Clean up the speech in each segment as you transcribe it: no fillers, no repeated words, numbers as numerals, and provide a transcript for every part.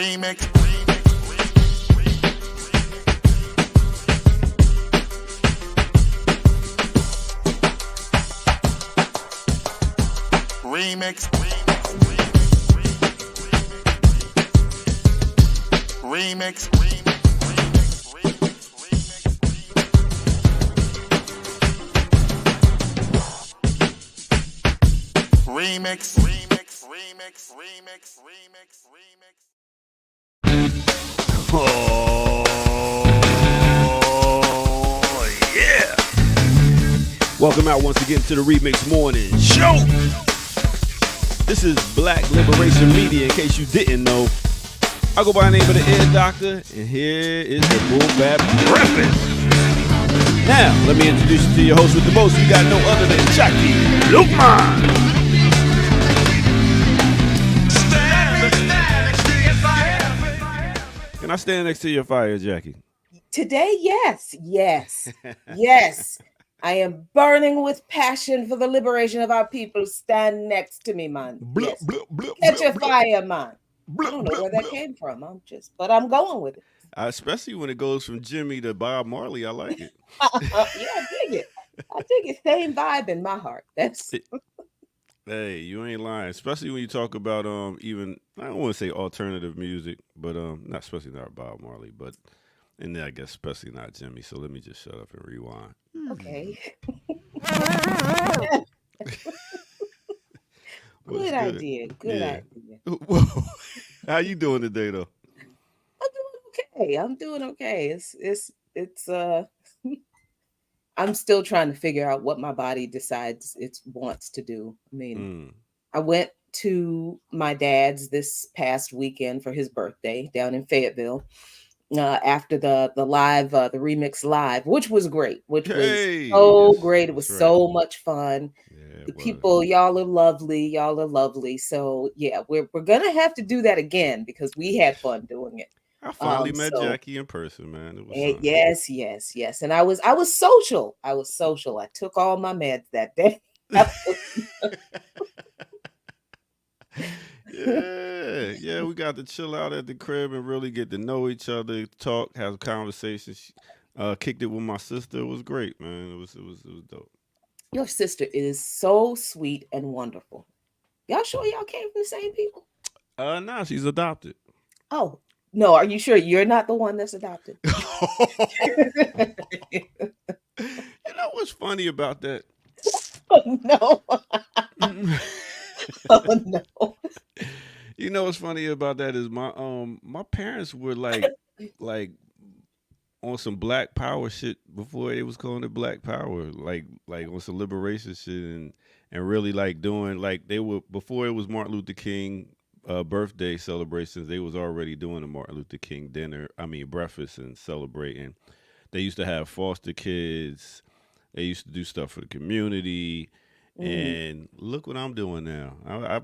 Yeah! Welcome out once again to the Remix Morning Show. This is Black Liberation Media, in case you didn't know. I go by the name of the Ear Doctor, and here is the Bull Bap Breakfast. Now, let me introduce you to your host with the most. We got no other than Jackie Lukman. Can I stand next to your fire, Jackie? Today, yes. Yes. I am burning with passion for the liberation of our people. Stand next to me, man. Yes. Catch your fire, man. I don't know where that came from. But I'm going with it. Especially when it goes from Jimmy to Bob Marley, I like it. Yeah, I dig it. Same vibe in my heart. That's Hey, you ain't lying. Especially when you talk about even, I don't want to say alternative music, but not especially not Bob Marley, but and then I guess especially not Jimmy. So let me just shut up and rewind. Okay. Good idea. Whoa. How you doing today, though? I'm doing okay. It's I'm still trying to figure out what my body decides it wants to do. I mean, I went to my dad's this past weekend for his birthday down in Fayetteville. After the live, the remix live, which was great, was so great. It was so much fun. Yeah, the people, y'all are lovely. So yeah, we're gonna have to do that again because we had fun doing it. I finally met Jackie in person, man. It was yes. And I was social. I took all my meds that day. Yeah, we got to chill out at the crib and really get to know each other, talk, have conversations. Kicked it with my sister. It was great, man. It was dope. Your sister is so sweet and wonderful. Y'all sure y'all came from the same people? No, she's adopted. Oh, no, are you sure you're not the one that's adopted? You know what's funny about that? Oh, no. Oh no! You know what's funny about that is my parents were like on some Black Power shit before they was calling it Black Power, like on some liberation shit and really like doing like they were before it was Martin Luther King birthday celebrations. They was already doing a Martin Luther King breakfast and celebrating. They used to have foster kids. They used to do stuff for the community. And look what I'm doing now. I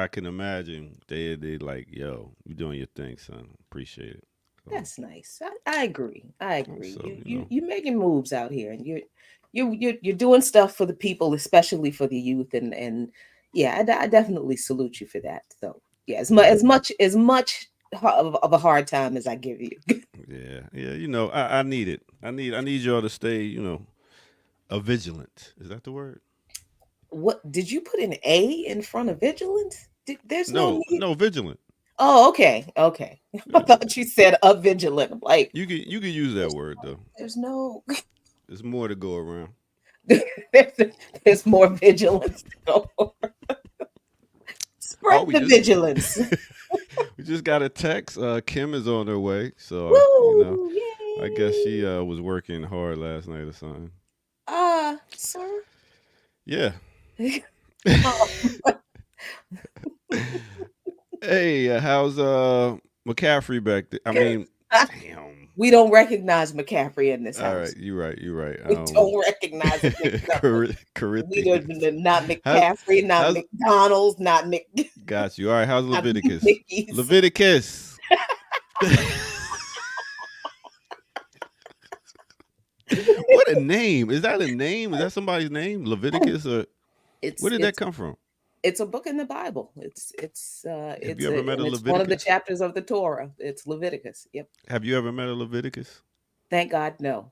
can imagine they like, yo, you doing your thing, son. Appreciate it. So, that's nice. I agree. So, you're making moves out here, and you're doing stuff for the people, especially for the youth, and yeah, I definitely salute you for that. So yeah, as much of a hard time as I give you. yeah. You know, I need it. I need y'all to stay, vigilant. Is that the word? What did you put an A in front of vigilant? There's no vigilant. Oh, okay. I thought you said a vigilant. Like you could use that word though. There's more to go around. There's more vigilance to go around. Spread the vigilance. We just got a text. Kim is on her way, so I guess she was working hard last night or something. Sir. Yeah. Hey, how's McCaffrey back there? I mean, damn. We don't recognize McCaffrey in this house. All right, you're right. We don't recognize him. We don't, not McCaffrey, not McDonald's, not Mc. Got you. All right, how's Leviticus? Leviticus. What a name! Is that a name? Is that somebody's name? Leviticus or where did that come from? It's a book in the Bible. Have you It's ever a met a and it's one of the Leviticus? chapters of the Torah. It's Leviticus. Yep. Have you ever met a Leviticus? Thank God, no.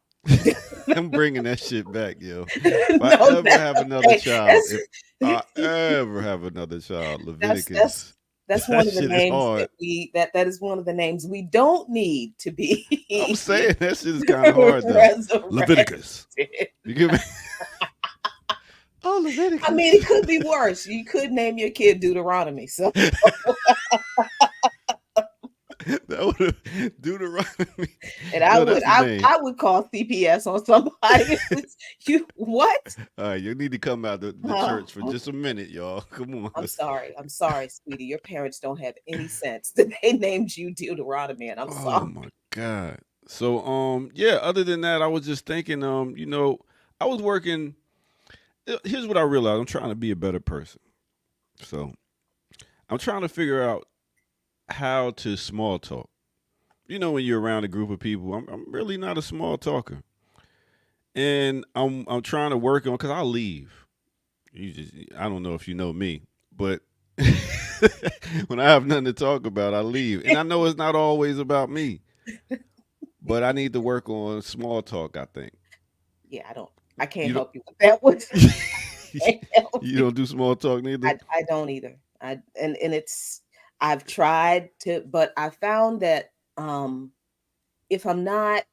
I'm bringing that shit back, yo. If I No, ever have another child, that's if I ever have another child, that's Leviticus, that's one that of the shit is names that hard. that is one of the names we don't need to I'm be saying that shit is kind of hard though. resurrected. Leviticus. You give me oh I mean, it Leviticus. could be worse. You could name your kid Deuteronomy. So, That would have Deuteronomy. and Yo, that's the name. I would call CPS on somebody. You what? All right, you need to come out the Oh, church for just a minute, y'all. Come on. I'm sorry. I'm sorry, sweetie. Your parents don't have any sense that they named you Deuteronomy, and I'm Oh sorry. my god. So yeah, other than that, I was just thinking I was working here's what I realized. I'm trying to be a better person. So, I'm trying to figure out how to small talk. When you're around a group of people, I'm really not a small talker. And I'm trying to work on cuz I leave. I don't know if you know me, but when I have nothing to talk about, I leave. And I know it's not always about me, but I need to work on small talk, I think. Yeah, I don't. I can't You don't help you with that one. I can't help you you. don't do small talk neither? I don't either. And it's I've tried to, but I found that if I'm not,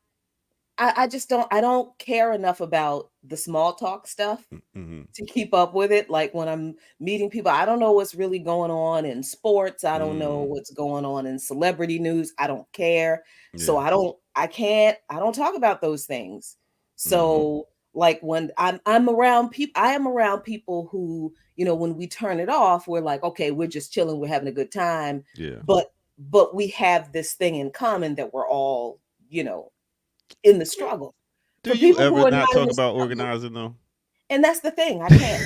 I just I don't care enough about the small talk stuff Mhm. to keep up with it. Like when I'm meeting people, I don't know what's really going on in sports. I don't know Mm. what's going on in celebrity news. I don't care. So Yeah. I don't talk about those things. Mhm. So like when I'm around people, I am around people who, when we turn it off, we're like, okay, we're just chilling, we're having a good time. Yeah. But we have this thing in common that we're all, you know, in the struggle. Do For you people who ever are not not in talk the about struggle, organizing though? and that's the thing, I can't.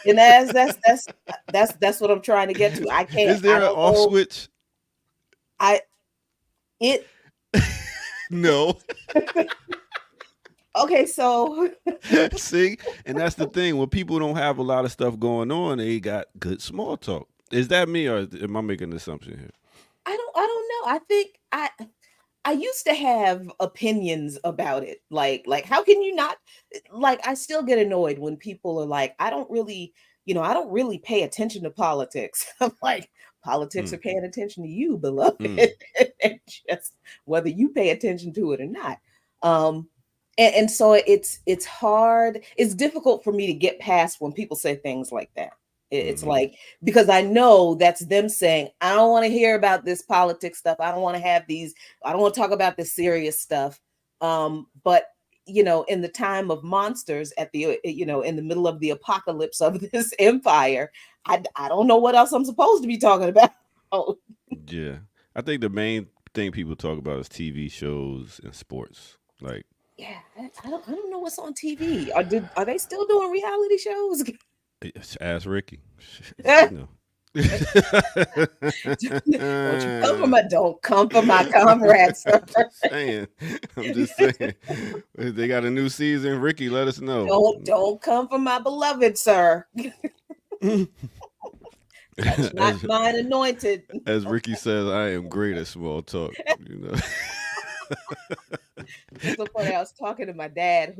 And that's what I'm trying to get to. I can't. Is I there an don't off know. switch? I it No. okay, so See, and that's the thing. When people don't have a lot of stuff going on, they got good small talk. Is that me, or am I making an assumption here? I don't know. I think I used to have opinions about it. Like how can you not, like, I still get annoyed when people are like, I don't really pay attention to politics. I'm like, politics Mm, are paying attention to you, beloved. mm, And just whether you pay attention to it or not. Um and so it's hard, it's difficult for me to get past when people say things like that. It's mm-hmm. like, because I know that's them saying, I don't want to hear about this politics stuff. I don't want to have these, I don't want to talk about this serious stuff. But in the time of monsters at the, in the middle of the apocalypse of this empire, I don't know what else I'm supposed to be talking about. Oh, Yeah, I think the main thing people talk about is TV shows and sports. Like, yeah, I don't know what's on TV. Are they still doing reality shows? ask Ricky. She Don't know. you come for my don't come for my comrades, sir. I'm just saying. I'm just saying. If they got a new season, Ricky, let us know. Don't come for my beloved, sir. Touch not as, mine anointed. as Ricky says, I am great at small talk. You know. It's so funny. I was talking to my dad,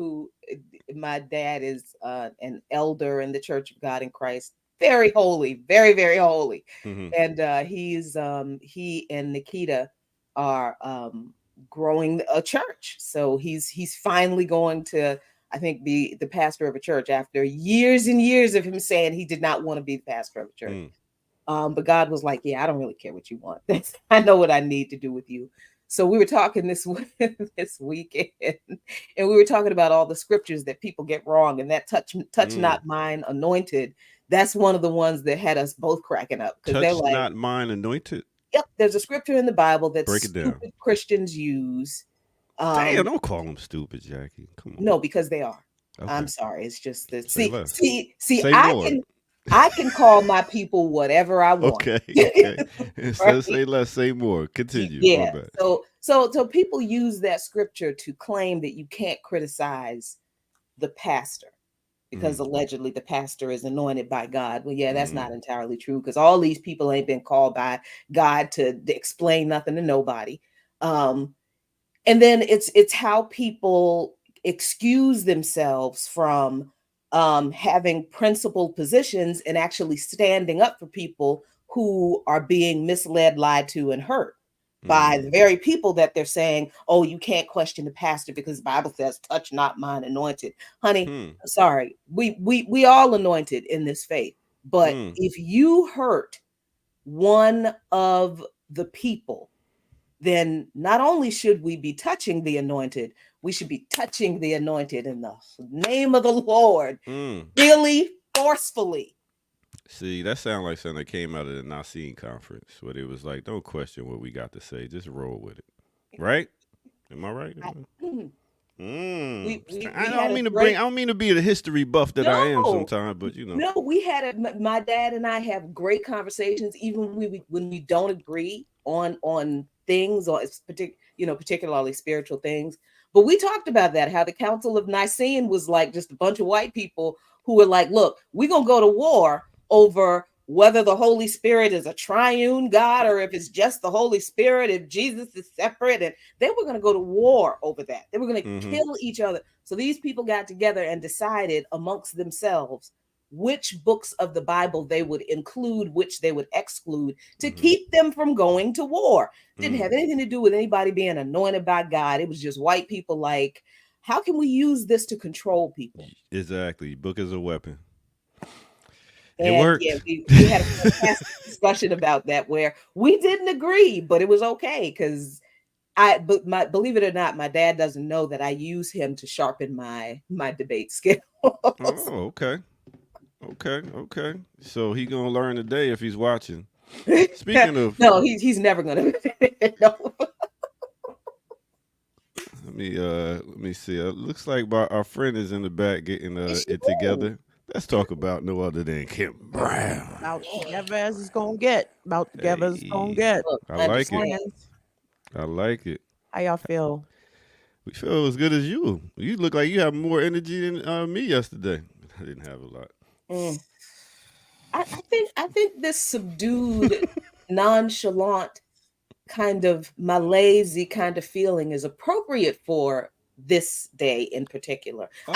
my dad is an elder in the Church of God in Christ, very holy, very very holy, Hmm. and he and Nikita are growing a church. So he's finally going to, I think, be the pastor of a church after years and years of him saying he did not want to be the pastor of a church. Mm. But God was like, yeah, I don't really care what you want. I know what I need to do with you. So we were talking this this weekend, and we were talking about all the scriptures that people get wrong, and that touch Mm. not mine anointed. That's one of the ones that had us both cracking up, because they're Touch like, not mine anointed. "Yep, there's a scripture in the Bible that Break it down. stupid Christians use." Damn, Um, don't call them stupid, Jackie. Come on. no, because they are. I'm Okay. sorry. It's just that. Say See, less. see, see. Say more. I can call my people whatever I want. Okay. Okay. Instead of Right? say less, say more. Continue. My Yeah. bad. So people use that scripture to claim that you can't criticize the pastor because Mm. allegedly the pastor is anointed by God. Well, yeah, that's not Mm. entirely true because all these people ain't been called by God to explain nothing to nobody. Um, and then it's how people excuse themselves from having principled positions and actually standing up for people who are being misled, lied to, and hurt by the Mm. very people that they're saying, oh, you can't question the pastor because the Bible says, touch not mine anointed. Honey, Hmm. sorry, we all anointed in this faith. But Hmm. if you hurt one of the people, then not only should we be touching the anointed, we should be touching the anointed in the name of the Lord, Mm. really forcefully. See, that sounds like something that came out of the Nicene conference, where it was like, don't question what we got to say, just roll with it. Right? Am I right? I, Mm. I we don't had a mean to bring. great I don't mean to be the history buff that I am no sometimes, but you know. no we had my dad and I have great conversations even when we don't agree on things or particularly spiritual things, but we talked about that, how the Council of Nicene was like just a bunch of white people who were like, look, we're gonna go to war over whether the Holy Spirit is a triune God or if it's just the Holy Spirit, if Jesus is separate, and they were going to go to war over that. They were going to Mm-hmm. kill each other. So these people got together and decided amongst themselves which books of the Bible they would include, which they would exclude to Mm-hmm. keep them from going to war. Didn't Mm. have anything to do with anybody being anointed by God. It was just white people like, how can we use this to control people? Exactly. Book is a weapon. It And yeah, worked. we had a fantastic discussion about that where we didn't agree, but it was okay because but my believe it or not, my dad doesn't know that I use him to sharpen my debate skills. Oh, okay. Okay. Okay. So he gonna learn today if he's watching. Speaking of, No, he's never gonna. No. let me see. Looks like our friend is in the back getting Is she? it together. Let's talk about no other than Kim Brown. About together as it's gonna get. About together as it's gonna Hey, get. Look, I like it. understand. Mornings. I like it. How y'all feel? We feel as good as you. You look like you have more energy than me yesterday. I didn't have a lot. Mm. I think this subdued, nonchalant kind of malaise kind of feeling is appropriate for this day in particular. Oh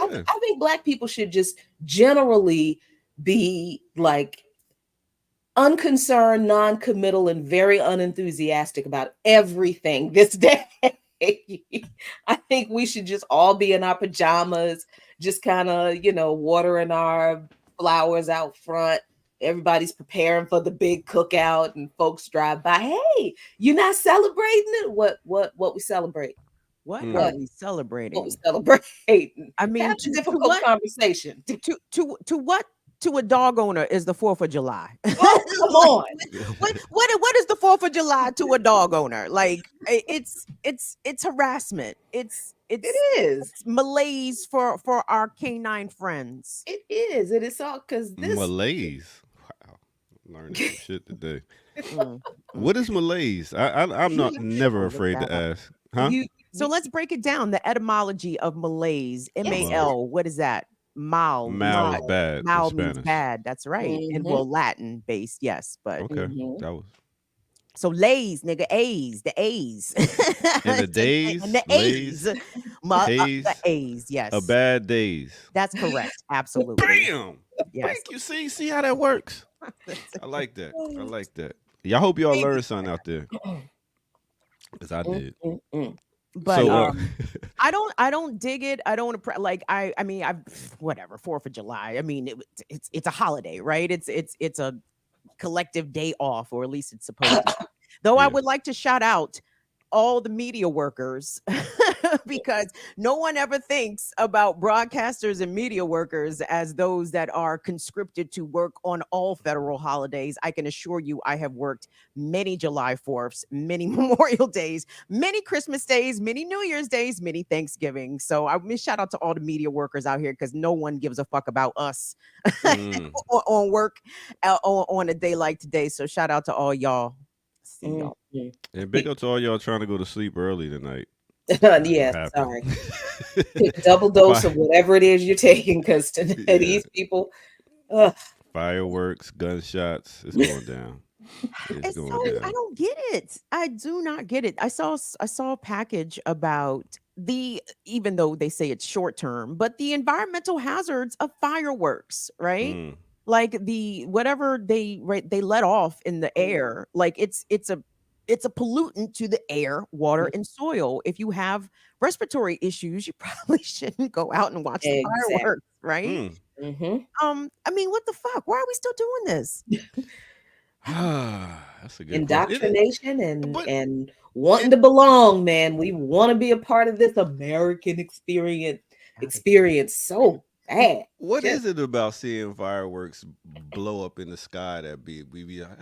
yeah. I think Black people should just generally be like unconcerned, non-committal, and very unenthusiastic about everything this day. I think we should just all be in our pajamas, just kind of, watering our flowers out front. Everybody's preparing for the big cookout, and folks drive by. Hey, you're not celebrating it? What we celebrate? What are Mm. What we what we celebrating? celebrating? I Have mean, a to difficult what conversation. to what to a dog owner is the 4th of July? Oh, come Like, on. what is the 4th of July to a dog owner? Like it's harassment. It It's is. it's malaise for our canine friends. It is. It is all because this. Malaise. Wow. Learning some shit today. Mm, mm. What is malaise? I'm not never Go look afraid that to up. ask. Huh? you, So you let's break it down. The etymology of malaise, yes. Well, MAL. What is that? Mal means mal is Mild. bad in mal means Spanish. bad. That's right. And Mm-hmm. well, Latin based, yes. But Okay. Mm-hmm. That was so lays, nigga, A's, the A's, in the and days, the A's, lays, the haze, A's. a Yes, bad days. that's correct. Absolutely. Bam! Yes. Thank you. See how that works. I like that. I like that. Y'all hope y'all Maybe. learned something out there. Cause I did. Mm-mm. But So I don't dig it. I don't like I mean I whatever 4th of July. I mean it's a holiday, right? It's a collective day off, or at least it's supposed to be. Though I yeah. would like to shout out all the media workers because no one ever thinks about broadcasters and media workers as those that are conscripted to work on all federal holidays. I can assure you, I have worked many July 4ths, many Memorial Days, many Christmas days, many New Year's days, many Thanksgiving. So I mean, shout out to all the media workers out here because no one gives a fuck about us Mm. on work on a day like today. So shout out to all y'all. See y'all. Mm-mm. And big up to all y'all trying to go to sleep early tonight. Not gonna Yes, happen. sorry. Take a double dose Fire, of whatever it is you're taking, because yeah, these people, ugh, fireworks, gunshots. It's going down. It's It's so going I down. don't get it. I do not get it. I saw a package about the even though they say it's short term, but the environmental hazards of fireworks, right? Mm, Like the whatever they let off in the mm, air, like it's a pollutant to the air, water, and soil. If you have respiratory issues, you probably shouldn't go out and watch the exactly. fireworks, right? mm. Hmm. I mean, what the fuck? Why are we still doing this? That's a good question. Indoctrination But and wanting it, to belong, man. We want to be a part of this American experience so bad. what Just is it about seeing fireworks blow up in the sky that we be like,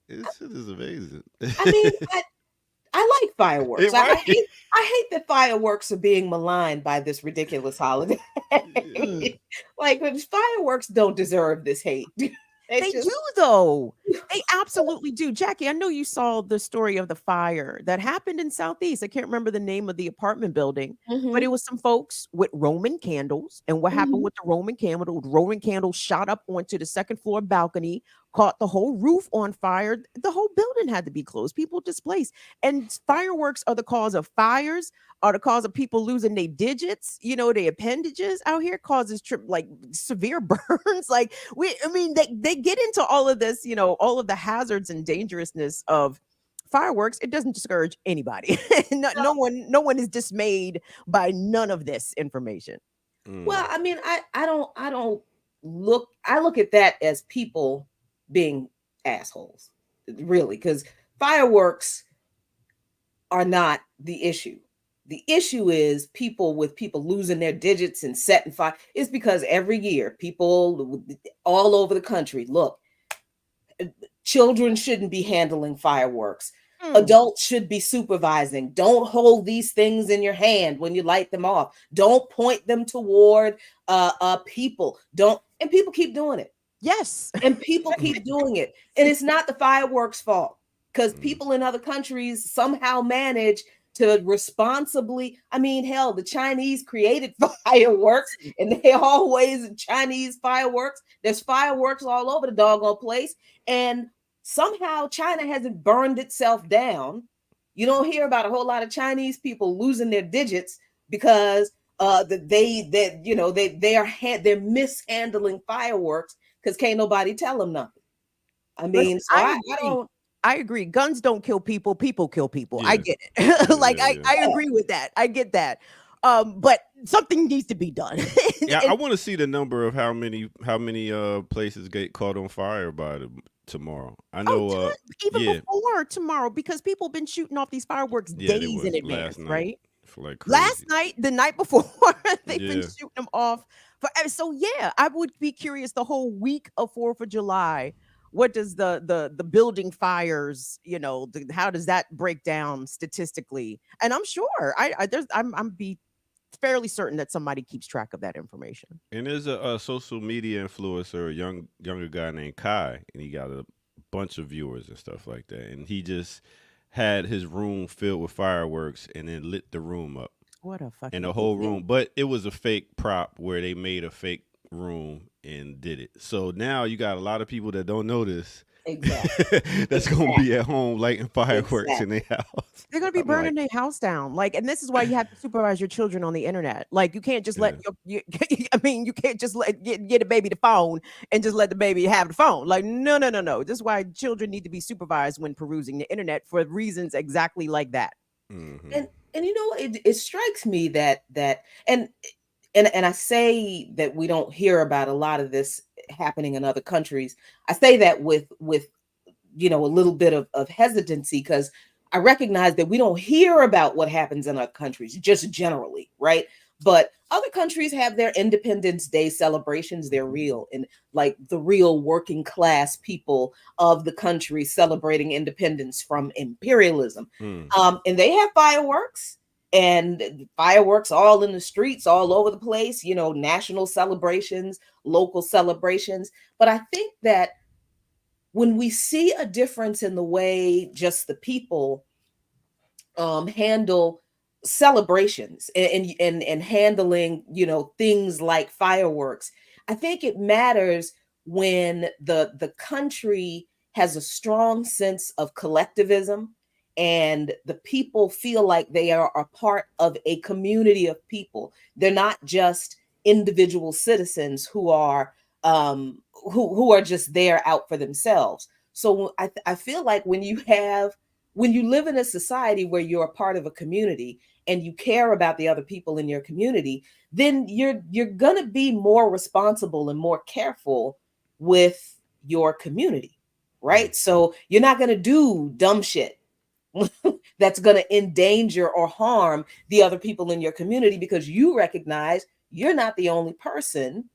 this shit is amazing. I mean, I like fireworks. Right? I hate that fireworks are being maligned by this ridiculous holiday. Mm. Like, but fireworks don't deserve this hate. They They just do though. They absolutely do. Jackie, I know you saw the story of the fire that happened in Southeast. I can't remember the name of the apartment building, but it hmm was some folks with Roman candles. And what happened hmm with the Roman candle? Roman candles shot up onto the second floor balcony, caught the whole roof on fire. The whole building had to be closed. People displaced. And fireworks are the cause of fires, are the cause of people losing their digits, their appendages out here, causes like severe burns. Like I mean, they get into all of this, all of the hazards and dangerousness of fireworks. It doesn't discourage anybody. No one is dismayed by none of this information. Mm, Well, I mean, I don't I look at that as people being assholes, really, because fireworks are not the issue. The issue is people losing their digits and setting fire. It's because every year people all over the country look. Children shouldn't be handling fireworks. Mm. Adults should be supervising. Don't hold these things in your hand when you light them off. Don't point them toward people. Don't, and people keep doing it. Yes. And people keep doing it. And it's not the fireworks fault, because mm, people in other countries somehow manage to responsibly, I mean, hell, the Chinese created fireworks, and they always Chinese fireworks. There's fireworks all over the doggone place. And somehow China hasn't burned itself down. You don't hear about a whole lot of Chinese people losing their digits because they're mishandling fireworks because can't nobody tell them nothing. I Listen, mean, so I I agree. don't. I agree. Guns don't kill people. People kill people. I yeah, get it. Like yeah, yeah. I Yeah. agree with that. I get that. But something needs to be done. Yeah, I And want to see the number of how many places get caught on fire by tomorrow. I oh, know. even Yeah, before tomorrow, because people been shooting off these fireworks yeah, they days in was last advance, night right? for like Last crazy. night, the night before, they've been Yeah. shooting them off for so yeah, I would be curious the whole week of 4th of July. What does the building fires, how does that break down statistically? And I'm sure I'm be fairly certain that somebody keeps track of that information. And there's a social media influencer, a younger guy named Kai, and he got a bunch of viewers and stuff like that. And he just had his room filled with fireworks and then lit the room up. What a And fucking the whole idiot. room, but it was a fake prop where they made a fake room and did it. So now you got a lot of people that don't know this Exactly. that's gonna Exactly. be at home lighting fireworks in Exactly. their house. They're gonna be I'm like, burning their house down, like, and this is why you have to supervise your children on the internet. Like, you can't just let yeah, I mean, you can't just get a baby the phone and just let the baby have the phone. Like, no, no, no, no. This is why children need to be supervised when perusing the internet for reasons exactly like that. hmm, And it strikes me that and I say that we don't hear about a lot of this happening in other countries. I say that with a little bit of hesitancy, because I recognize that we don't hear about what happens in other countries just generally, right? But other countries have their Independence Day celebrations. They're real, and like the real working class people of the country celebrating independence from imperialism. mm, And they have fireworks, and fireworks all in the streets, all over the place, national celebrations, local celebrations. But I think that when we see a difference in the way just the people handle celebrations and handling, things like fireworks. I think it matters when the country has a strong sense of collectivism, and the people feel like they are a part of a community of people. They're not just individual citizens who are who are just there out for themselves. So I feel like when you live in a society where you're a part of a community and you care about the other people in your community, then you're going to be more responsible and more careful with your community, right? So you're not going to do dumb shit that's going to endanger or harm the other people in your community, because you recognize you're not the only person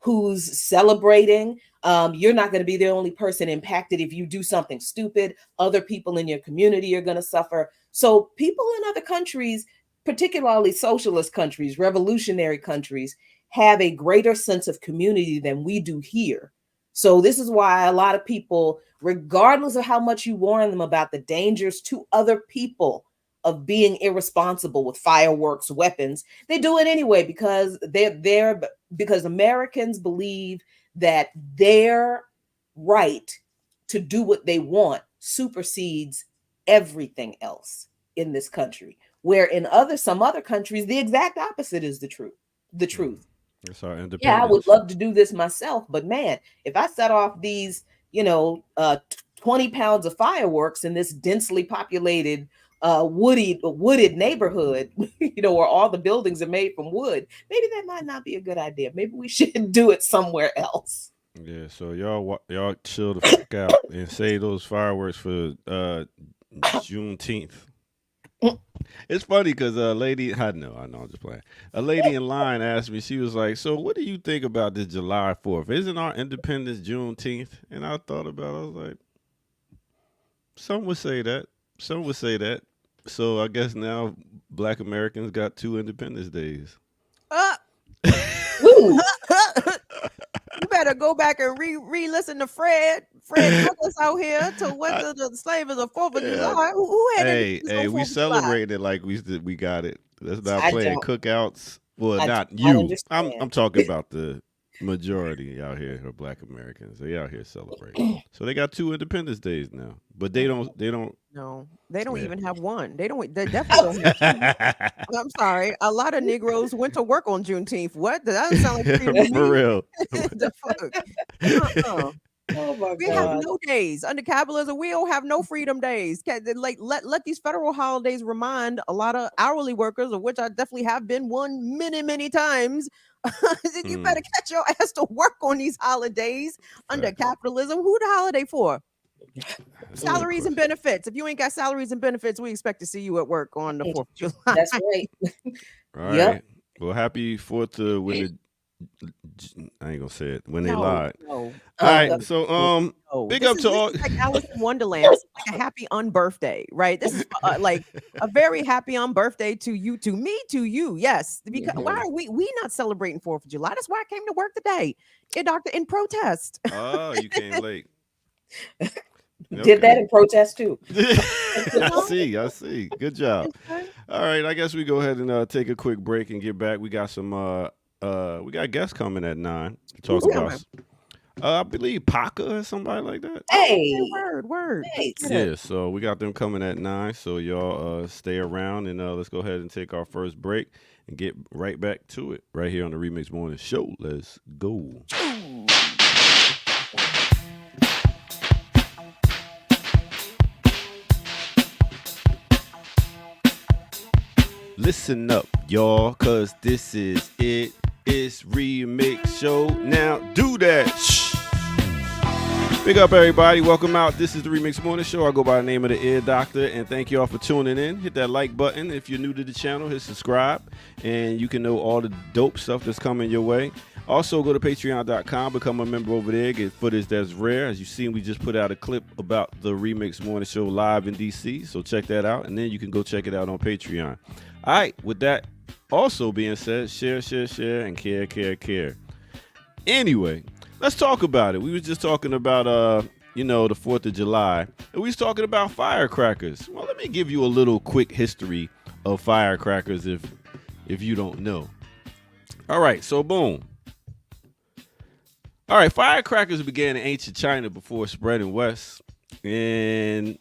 who's celebrating. You're not going to be the only person impacted if you do something stupid. Other people in your community are going to suffer. So people in other countries, particularly socialist countries, revolutionary countries, have a greater sense of community than we do here. So this is why a lot of people, regardless of how much you warn them about the dangers to other people of being irresponsible with fireworks, weapons, they do it anyway, because because Americans believe that their right to do what they want supersedes everything else in this country. Where in some other countries, the exact opposite is the truth. It's our independence. Yeah, I would love to do this myself, but man, if I set off these, 20 pounds of fireworks in this densely populated wooded neighborhood, where all the buildings are made from wood, maybe that might not be a good idea. Maybe we should do it somewhere else. Yeah, so y'all chill the fuck out and save those fireworks for Juneteenth. It's funny because a lady, I know, I'm just playing. A lady in line asked me, she was like, "So what do you think about this July 4th? Isn't our independence Juneteenth?" And I thought about it, I was like, some would say that. Some would say that. So I guess now Black Americans got 2 Independence Days. Woo. You better go back and re-listen to Fred Douglas out here to what the slave is a 4th of July. Who had Hey, we celebrated it like we got it. Let's not playing cookouts. Well, not you. I'm talking about the majority out here are Black Americans. They out here celebrating. So they got 2 Independence Days now, but they don't. No, they don't even have one. They definitely don't have two. I'm sorry. A lot of Negroes went to work on Juneteenth. What? That doesn't sound like freedom. For real. The fuck? Oh my We God. have no days under capitalism. We don't have no freedom days. Like let these federal holidays remind a lot of hourly workers, of which I definitely have been one many times. You better catch your ass to work on these holidays under capitalism. Who the holiday for? Salaries and benefits. If you ain't got salaries and benefits, we expect to see you at work on the 4th of July. That's right. All right. Yep. Well, happy 4th I ain't gonna say it when they lied. No. All right, so big up to all. This is like Alice in Wonderland. It's like a happy unbirthday, right? This is like a very happy unbirthday to you, to me, to you. Yes, because why are we not celebrating 4th of July? That's why I came to work today, in protest. Oh, you came late. Did that in protest too. I see. Good job. All right, I guess we go ahead and take a quick break and get back. We got some we got guests coming at 9 to talk about. I believe Paca or somebody like that. Hey, word. Hey. Yeah, so we got them coming at 9. So y'all stay around and let's go ahead and take our first break and get right back to it right here on the Remix Morning Show. Let's go. Listen up, y'all, cause this is it. It's Remix Show. Now do that. Shh. Big up, everybody. Welcome out. This is the Remix Morning Show. I go by the name of the Ear Doctor, and thank you all for tuning in. Hit that like button. If you're new to the channel, hit subscribe, and you can know all the dope stuff that's coming your way. Also, go to patreon.com, become a member over there, get footage that's rare. As you've seen, we just put out a clip about the Remix Morning Show live in DC, so check that out, and then you can go check it out on Patreon. All right, with that also being said, share, and care. Anyway, let's talk about it. We was just talking about, the 4th of July, and we was talking about firecrackers. Well, let me give you a little quick history of firecrackers if you don't know. All right, so boom. All right, firecrackers began in ancient China before spreading west, and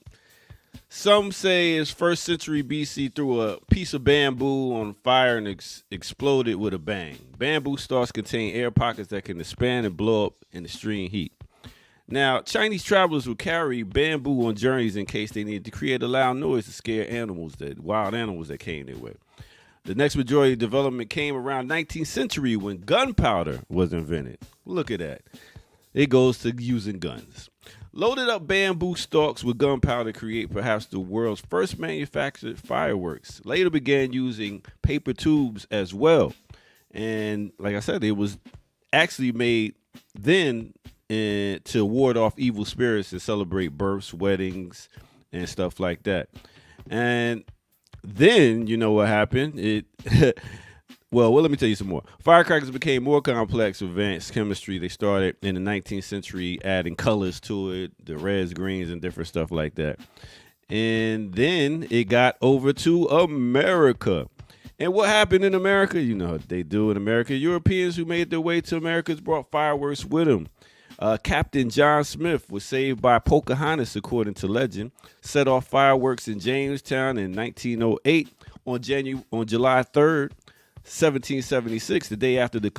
some say it's first century BC threw a piece of bamboo on fire and exploded with a bang. Bamboo stalks contain air pockets that can expand and blow up in extreme heat. Now, Chinese travelers would carry bamboo on journeys in case they needed to create a loud noise to scare wild animals that came their way. The next majority of development came around 19th century when gunpowder was invented. Look at that. It goes to using guns. Loaded up bamboo stalks with gunpowder create perhaps the world's first manufactured fireworks. Later began using paper tubes as well. And like I said, it was actually made then to ward off evil spirits and celebrate births, weddings, and stuff like that. And then you know what happened? Well, let me tell you some more. Firecrackers became more complex with advanced chemistry. They started in the 19th century adding colors to it, the reds, greens, and different stuff like that. And then it got over to America. And what happened in America? You know what they do in America. Europeans who made their way to America brought fireworks with them. Captain John Smith was saved by Pocahontas, according to legend. Set off fireworks in Jamestown in 1908 on July 3rd. 1776, the day after the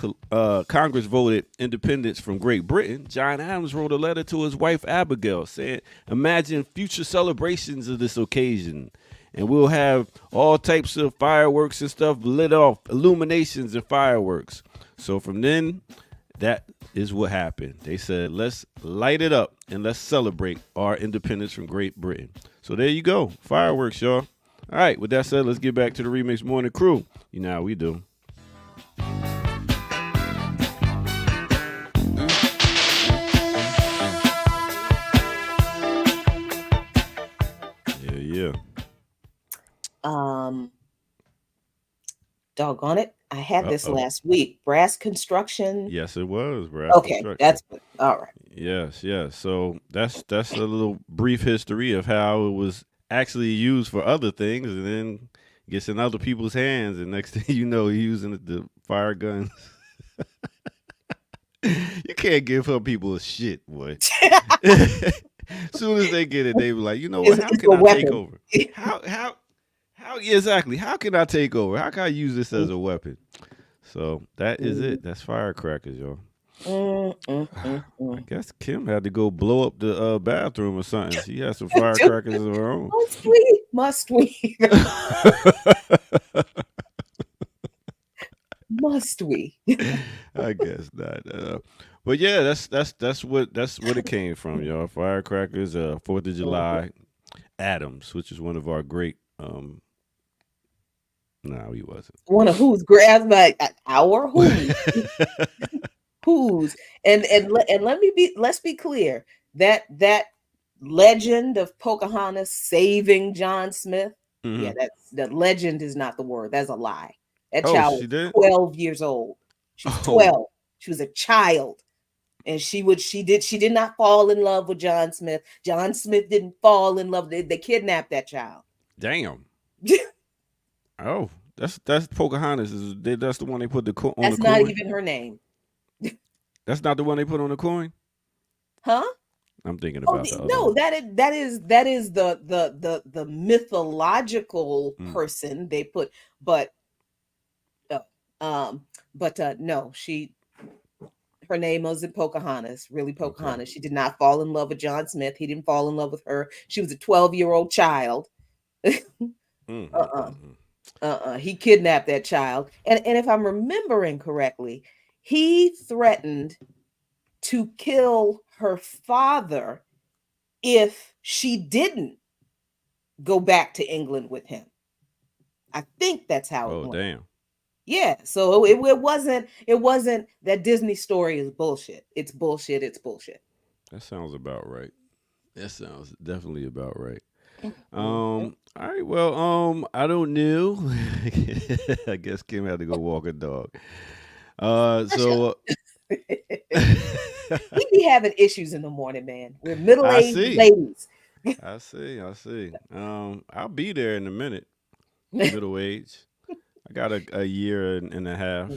Congress voted independence from Great Britain, John Adams wrote a letter to his wife Abigail saying, "Imagine future celebrations of this occasion, and we'll have all types of fireworks and stuff lit off, illuminations and fireworks." So from then, that is what happened. They said, let's light it up and let's celebrate our independence from Great Britain. So there you go. Fireworks, y'all. All right, with that said, let's get back to the Remix Morning Crew. You know how we do. Yeah. Doggone it. I had this last week. Brass construction. Yes, it was brass construction. Okay, that's good. All right. Yes. So that's a little brief history of how it was actually used for other things, and then gets in other people's hands, and next thing you know, you're using the fire guns. You can't give some people a shit, boy. As soon as they get it, they be like, you know what? How can I take over? How exactly? How can I take over? How can I use this as a weapon? So that is it. That's firecrackers, y'all. I guess Kim had to go blow up the bathroom or something. She has some firecrackers of her own. Must we? Must we? I guess not. But yeah, that's what it came from, y'all. Firecrackers, 4th of July, Adams, which is one of our great. No, he wasn't. One of whose? Like our whose? Whose? And let's be clear that legend of Pocahontas saving John Smith. Mm-hmm. Yeah, the legend is not the word. That's a lie. That child was 12 years old. She was 12. She was a child. And she did not fall in love with John Smith. John Smith didn't fall in love. They kidnapped that child. Damn. Oh, that's Pocahontas. That's the one they put on the coin. That's not even her name. That's not the one they put on the coin? Huh? I'm thinking about the other no, one. that is the mythological person they put, but no, her name wasn't Pocahontas, really Pocahontas. Okay. She did not fall in love with John Smith. He didn't fall in love with her. She was a 12-year-old child. He kidnapped that child. And if I'm remembering correctly, he threatened to kill her father if she didn't go back to England with him. I think that's how it went. Oh, damn. Yeah, so it wasn't that Disney story is bullshit. It's bullshit. That sounds about right. That sounds definitely about right. All right, well, I don't know. I guess Kim had to go walk a dog. So we be having issues in the morning, man. We're middle-aged ladies. I see. I'll be there in a minute. middle age. I got a year and a Mm, half.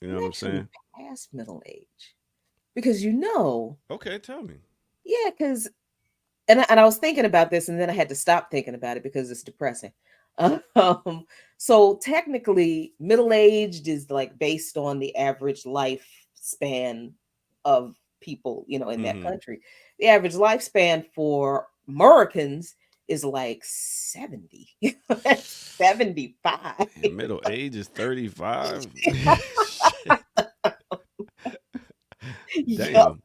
You know I'm what I'm actually saying? past middle age because you know, Okay, tell me. yeah, because and I was thinking about this, and then I had to stop thinking about it because it's depressing. Um, so technically, middle aged is like based on the average lifespan of people, in that Mm-hmm. country. The average lifespan for Americans is like 70, 75. Damn, middle age is 35. Shit. Yup. Damn.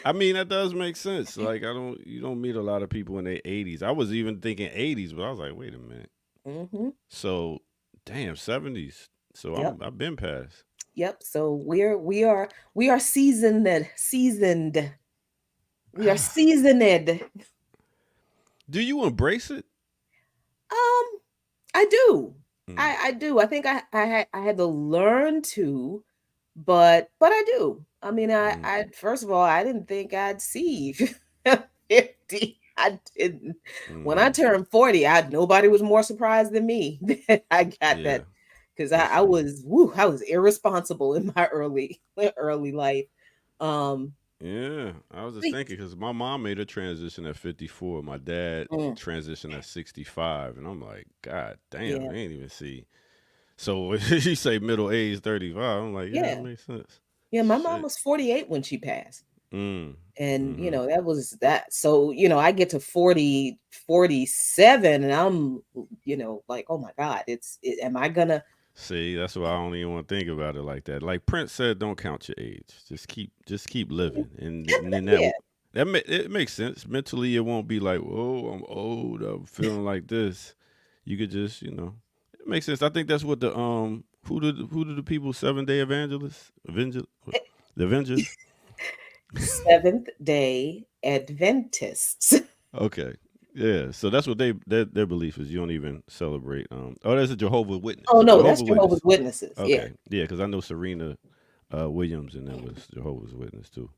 I mean, that does make sense. Like, you don't meet a lot of people in their 80s. I was even thinking 80s, but I was like, wait a minute. Hmm. So, damn, 70s. So Yep. I've been past. Yep. So we are seasoned. We are seasoned. Do you embrace it? Um, I do. Mm, I do. I think I had to learn to, but I do. I mean, mm, I first of all, I didn't think I'd see 50. I didn't. When I mm-hmm. turned 40, nobody was more surprised than me that I got Yeah, that because that's I was irresponsible in my early life. Um, yeah. I was just but- thinking because my mom made a transition at 54. My dad mm, transitioned at 65, and I'm like, God damn, yeah, I ain't even see. So you say middle age 35. I'm like, yeah, that yeah, makes sense. yeah. My mom Shit. was 48 when she passed. Mm. And Mm-hmm. that was that. So I get to 40, 47, and I'm like, oh my god, am I gonna? See, that's why I don't even want to think about it like that. Like Prince said, don't count your age. Just keep living, and then Yeah, it makes sense. Mentally, it won't be like, whoa, I'm old. I'm feeling like this. You could just, it makes sense. I think that's what the who do the people 7 Day Evangelists, the Avengers. Seventh Day Adventists. Okay, yeah. So that's what their belief is. You don't even celebrate. Oh, there's a Jehovah Oh Witness. no, that's Jehovah Jehovah's Witness. Witnesses. Yeah. Okay, yeah, because I know Serena Williams and them was Jehovah's Witness too.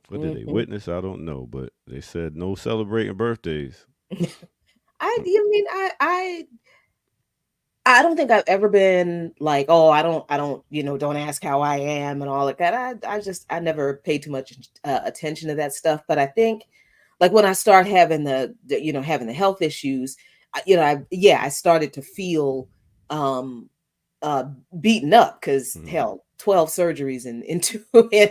What did they Hmm. witness? I don't know, but they said no celebrating birthdays. Mm, You mean I don't think I've ever been like, oh, I don't, don't ask how I am and all of that. I never paid too much attention to that stuff. But I think, like when I start having having the health issues, I started to feel um uh beaten up because mm, hell, 12 surgeries into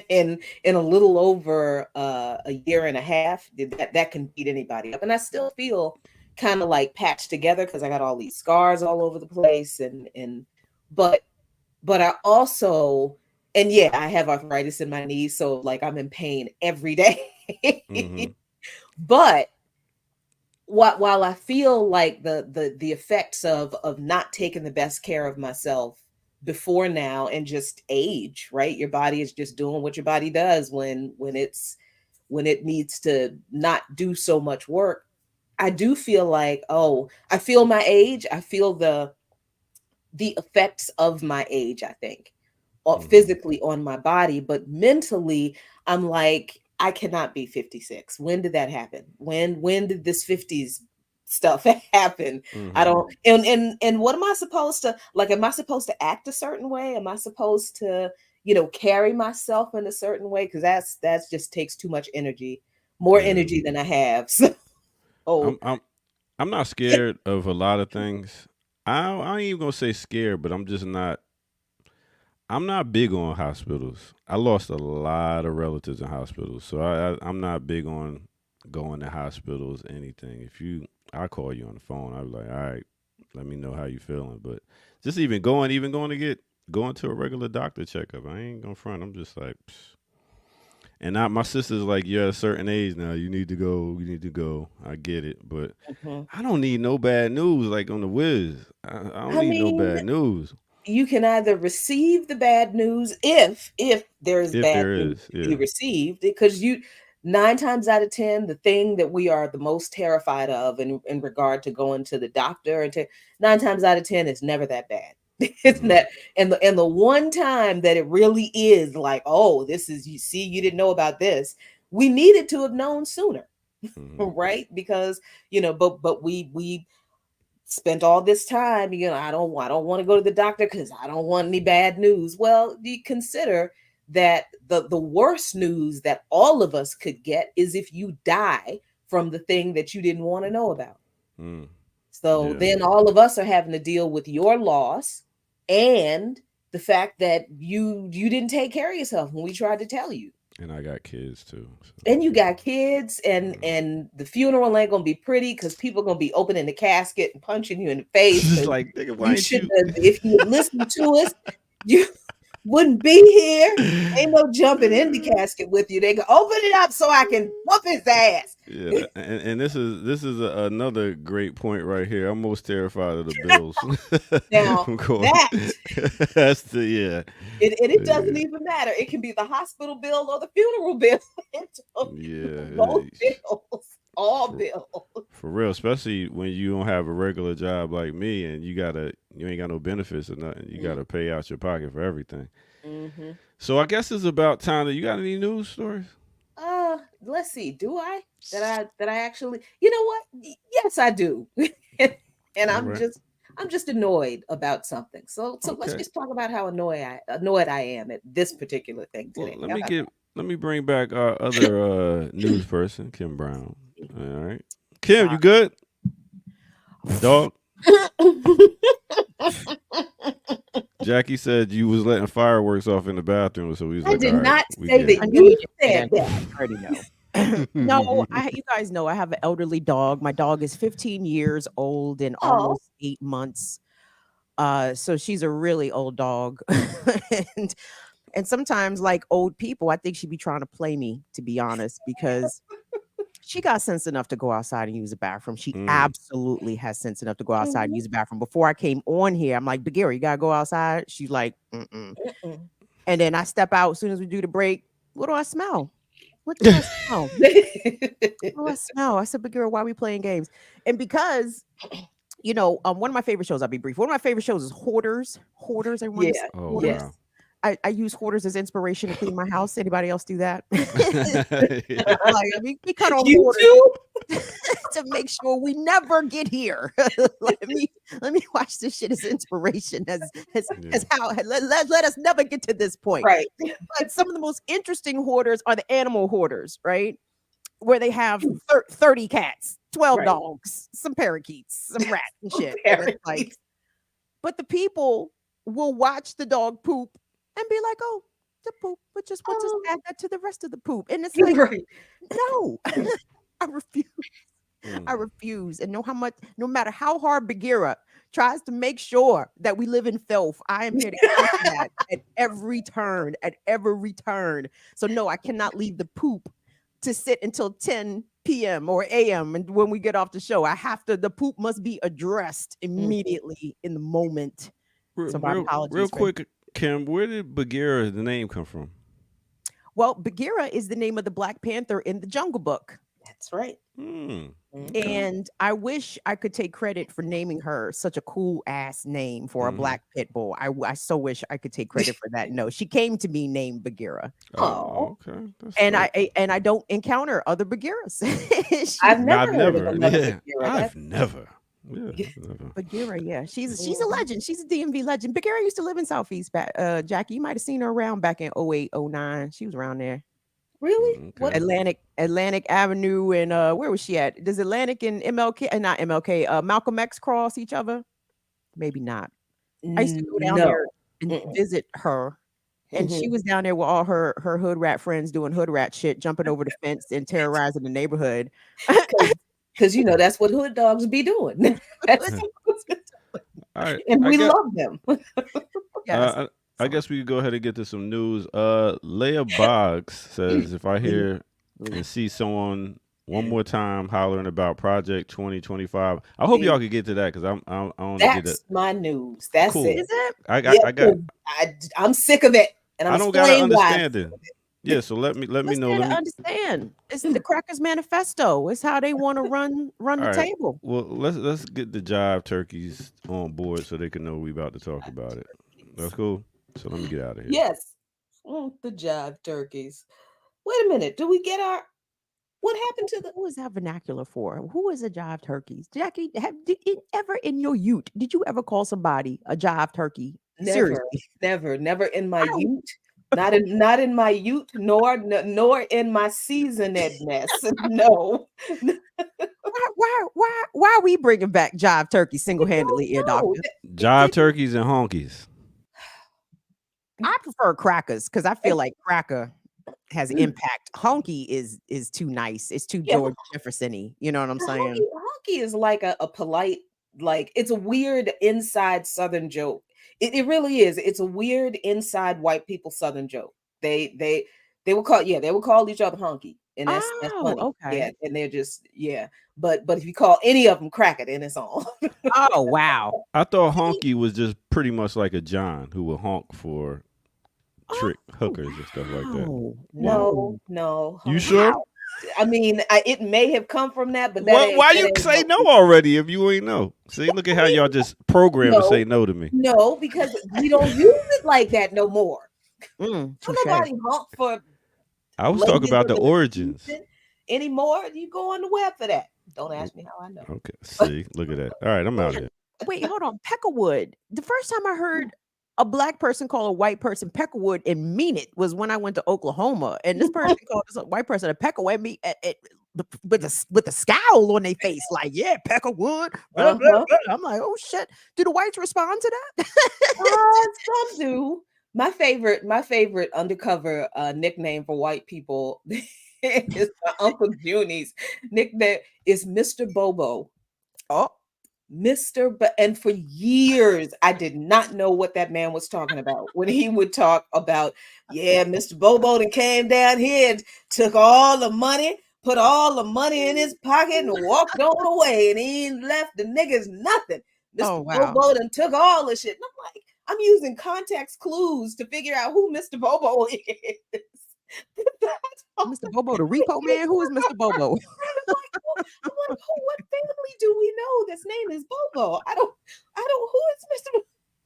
in a little over a year and a half, that can beat anybody up. And I still feel kind of like patched together because I got all these scars all over the place, and but I also, and yeah, I have arthritis in my knees, so like I'm in pain every day. mm-hmm, But while I feel like the effects of not taking the best care of myself before now, and just age, right? Your body is just doing what your body does when it needs to not do so much work. I do feel like, oh, I feel my age. I feel the effects of my age, I think, or mm-hmm. physically on my body, but mentally, I'm like, I cannot be 56. When did that happen? When did this 50s stuff happen? I Mm-hmm. don't, and what am I supposed to like? Am I supposed to act a certain way? Am I supposed to, carry myself in a certain way? Because that's just takes too much energy, more Yeah, energy than I have. I'm So I'm I'm not scared of a lot of things. I ain't even gonna say scared, but I'm just not. I'm not big on hospitals. I lost a lot of relatives in hospitals, so I'm not big on going to hospitals. Anything. If you, I call you on the phone. I'll be like, all right, let me know how you feeling. But just even going to going to a regular doctor checkup, I ain't gonna front. I'm just like, psh. And my sister's like, you're at a certain age now. You need to go. You need to go. I get it, but mhm. I don't need no bad news like on the whiz. I don't I need no mean, bad news. you can either receive the bad news, if there's If bad there news is, to be yeah. received, because you 9 times out of 10, the thing that we are the most terrified of in regard to going to the doctor, 9 times out of 10 is never that bad. It's Mm-hmm. not, and the one time that it really is like, oh, this is, you see, you didn't know about this, we needed to have known sooner. Mm-hmm. Right? Because but we spent all this time, I don't want to go to the doctor because I don't want any bad news. Well, you consider that the worst news that all of us could get is if you die from the thing that you didn't want to know about. Mm. So Yeah. then all of us are having to deal with your loss and the fact that you didn't take care of yourself when we tried to tell you. And I got kids too. So. And you got kids, and the funeral ain't gonna be pretty because people are gonna be opening the casket and punching you in the face It's because like, nigga, why you ain't should you? have. If you had listened to us, you wouldn't be here. Ain't no jumping in the casket with you. They go open it up so I can whoop his ass. Yeah, and this is another great point right here. I'm most terrified of the bills Now from going. that That's the yeah, it doesn't yeah, even matter. It can be the hospital bill or the funeral bill. Both yeah. bills, all For, bills. for real, especially when you don't have a regular job like me, and you ain't got no benefits or nothing. You gotta pay out your pocket for everything. Mm-hmm. So I guess it's about time that you got any news stories. Let's see. Do I that I actually? You know what? Yes, I do. And All I'm right. just annoyed about something. So let's Okay. just talk about how annoyed I am at this particular thing Well, today. How about let me bring back our other news person, Kim Brown. All right, Kim, Sorry. you good? Dog. Jackie said you was letting fireworks off in the bathroom, so we was I like, all did right, not we say get that I it. knew you you didn't say said that. that. I already know. No, you guys know I have an elderly dog. My dog is 15 years old and Oh, almost 8 months. So she's a really old dog. and and sometimes like old people, I think she'd be trying to play me, to be honest, because she got sense enough to go outside and use the bathroom. She Mm. absolutely has sense enough to go outside and mhm, use the bathroom. Before I came on here, I'm like, Bagheera, you gotta go outside. She's like, mm-mm. mm-mm. And then I step out as soon as we do the break. What do I smell? What do I smell? What do I smell? I said, Bagheera, why are we playing games? And because one of my favorite shows, I'll be brief. One of my favorite shows is Hoarders. Hoarders, everyone has Yeah. seen Oh Hoarders. wow. Yes. I use Hoarders as inspiration to clean my house. Anybody else do that? Yeah. Like, I mean, we cut on You Hoarders too? to make sure we never get here. let me let me watch this shit as inspiration, as how let us never get to this point. Right. But some of the most interesting hoarders are the animal hoarders, right? Where they have 30 cats, 12 Right. dogs, some parakeets, some rats and shit. And it's like, Apparently. but the people will watch the dog poop and be like, oh, the poop, but just we'll just Oh, add that to the rest of the poop. And it's like, right. no, I refuse. I Mm. refuse. And no matter how hard Bagheera tries to make sure that we live in filth, I am here to counter that at every turn, at every turn. So no, I cannot leave the poop to sit until 10 p.m. or a.m. And when we get off the show, the poop must be addressed Mhm. immediately in the moment. Real, So my real apologies for. quick, Kim. Where did Bagheera the name come from? Well, Bagheera is the name of the Black Panther in the Jungle Book. That's right. Mm. Okay. Mhm. And I wish I could take credit for naming her such a cool ass name for a Mm-hmm. black pit bull. I so wish I could take credit for that. No, she came to me named Bagheera, Oh, Oh, okay. That's and dope. I don't encounter other Bagheeras. I've She's No, never I've heard of never. another Yeah, Bagheera. I've That's never. Yeah, never. Bagheera, yeah, she's a Mhm. legend. She's a DMV legend. Bagheera used to live in Southeast. Jackie, you might have seen her around back in 08, 09. She was around there. Really what? Okay. Atlantic Avenue, and where was she at? Does Atlantic and MLK, not MLK, Malcolm X cross each other? Maybe not. I used to go down there No. and Mm-mm. visit her, and she Mhm. was down there with all her hood rat friends doing hood rat shit, jumping over the fence and terrorizing the neighborhood. Because that's what hood dogs be doing. That's All right. and I we get. love them. Yes. I So, guess we could go ahead and get to some news. Leah Boggs says if I Leah, hear Leah. and see someone one more time hollering about Project 2025, I hope y'all could get to that because I want to get it. That's my news. That's Cool. it. is it? Yeah, I got 'cause I'm sick of it, and I'm I don't got an explaining why I'm sick understanding. of it. Yeah, so let me What's know. there Let to me. understand? It's the Crackers Manifesto. It's how they want to run All the right. table. Well, let's get the jive turkeys on board so they can know we about to talk about it. That's cool. So let me get out of here. Yes. The jive turkeys. Wait a minute. Do we get our? What happened to the Who is that vernacular for? Who is a jive turkey? Jackie, ever in your youth, did you ever call somebody a jive turkey? never, Seriously. never in my I don't youth. Not in my youth, nor in my seasonedness. No. why are we bringing back jive turkey I don't single-handedly, ear know. doctor? It Jive didn't. turkeys and honkies. I prefer crackers because I feel like cracker has impact. Honky is too nice. It's too Yeah, George Jefferson-y. You know what I'm the saying? honky is like a polite, like it's a weird inside Southern joke. It really is. It's a weird inside white people Southern joke. They will call, yeah, they will call each other honky, and that's Oh, funny. Yeah, okay. and they're just, yeah. But if you call any of them cracker, then it's on. Oh, wow. I thought honky was just pretty much like a John who would honk for Oh, trick hookers and stuff like that. wow. Yeah. No, Whoa. no, You honky. sure? Wow. I mean, it may have come from that, but What? Why that you ain't say no. no already if you ain't know? See, look at how y'all just programmed to No, say no to me. no, because we don't use it like that no more. Don't Touche. nobody honk for I was talking ladies about of the the origins. season anymore. You go on the web for that. Don't ask me how I know. Okay. See, look at that. All right, I'm out here. Wait, hold on. Peckerwood. The first time I heard a black person call a white person Peckerwood and mean it was when I went to Oklahoma, and this person called this white person a Peckerwood me with a scowl on their face, like, yeah, Peckerwood. Blah, blah, Uh-huh. blah. I'm like, oh shit. Do the whites respond to that? Some do. My favorite undercover nickname for white people is my Uncle Junie's nickname is Mr. Bobo. Oh, And for years, I did not know what that man was talking about when he would talk about, yeah, Mr. Bobo that came down here and took all the money, put all the money in his pocket and walked on away, and he ain't left the niggas nothing. oh Mr. wow. Bobo done took all the shit. And I'm like, I'm using context clues to figure out who Mr. Bobo is. Mr. Bobo, the repo man. Who is Mr. Bobo? What family do we know that's name is Bobo? Who is Mr.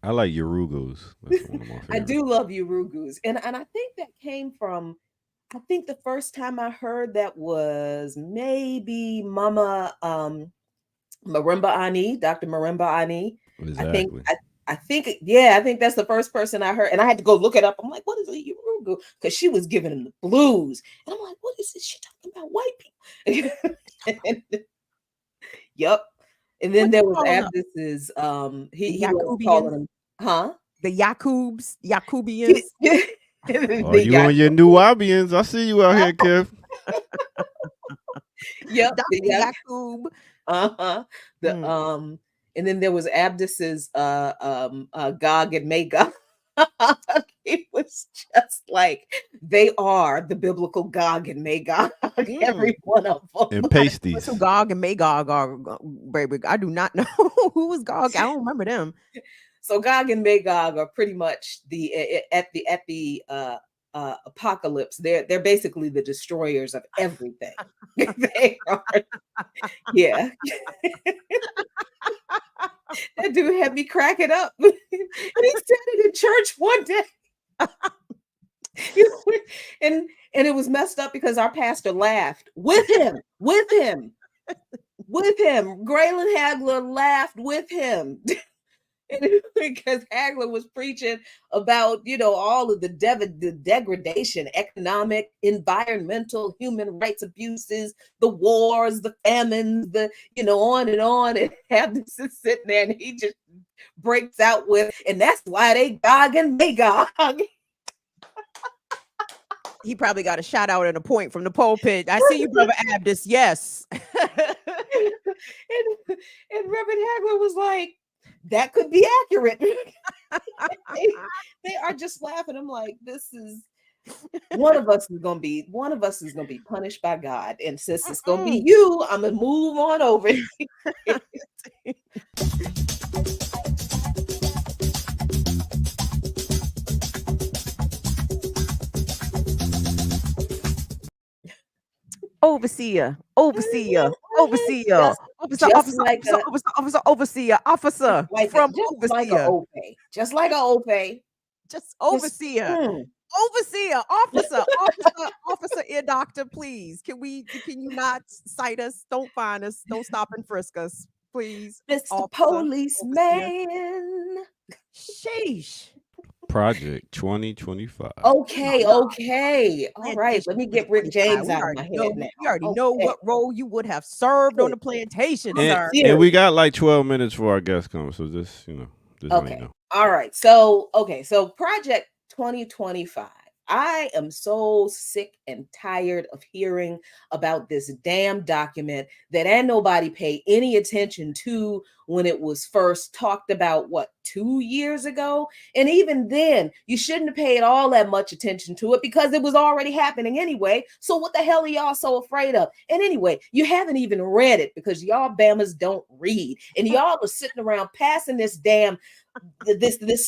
I like Yorugos. That's one of my favorites. I do love Urugus. And I think that came from, I think the first time I heard that was maybe Mama Marimba Ani, Dr. Marimba Ani. Exactly. I think, yeah, I think that's the first person I heard. And I had to go look it up. I'm like, what is a Urugu? Because she was giving him the blues. And I'm like, what is this? She talking about white people. Yep. And then What there you was calling them? Abdus's The he loves Yakubians? calling them, huh? The Yakubians? Oh, you on your new Wabians. I see you out here, Kev. Yep. Dr. Yakub. Uh-huh. And then there was Abdus's Gog and Magog. It was just like they are the biblical Gog and Magog, every one of them. And pasties. Who Gog and Magog are, baby. I do not know who was Gog. I don't remember them. So Gog and Magog are pretty much at the apocalypse. They're basically the destroyers of everything. They are, yeah. That dude had me cracking up. And he said it in church one day. and it was messed up because our pastor laughed with him. Graylin Hagler laughed with him. Because Hagler was preaching about, all of the degradation, economic, environmental, human rights abuses, the wars, the famines, on and on. And Abdus is sitting there and he just breaks out with, and that's why they Gog and Magog. He probably got a shout out and a point from the pulpit. I see you, brother Abdus. Yes. and Reverend Hagler was like, that could be accurate. they are just laughing. I'm like, this is one of us is gonna be punished by God. And since it's gonna be you, I'm gonna move on over. Overseer, Just like officer like from just like overseer, just like a Ope. just overseer. Overseer, officer, ear doctor, please. Can you not cite us? Don't fine us. Don't stop and frisk us, please. Mr. Officer, overseer. Policeman. Sheesh. Project 2025. No, Okay, no. okay. All right. Plantation Let me get Rick 2025. James out of my head now. We already know Okay. what role you would have served on Okay. the plantation, I'm sir. And we serious. got like 12 minutes for our guest comes, so just let you Okay. know. All right. So, okay. So, Project 2025. I am so sick and tired of hearing about this damn document that ain't nobody pay any attention to when it was first talked about, what, 2 years ago? And even then, you shouldn't have paid all that much attention to it because it was already happening anyway. So, what the hell are y'all so afraid of? And anyway, you haven't even read it because y'all Bammers don't read. And y'all are sitting around passing this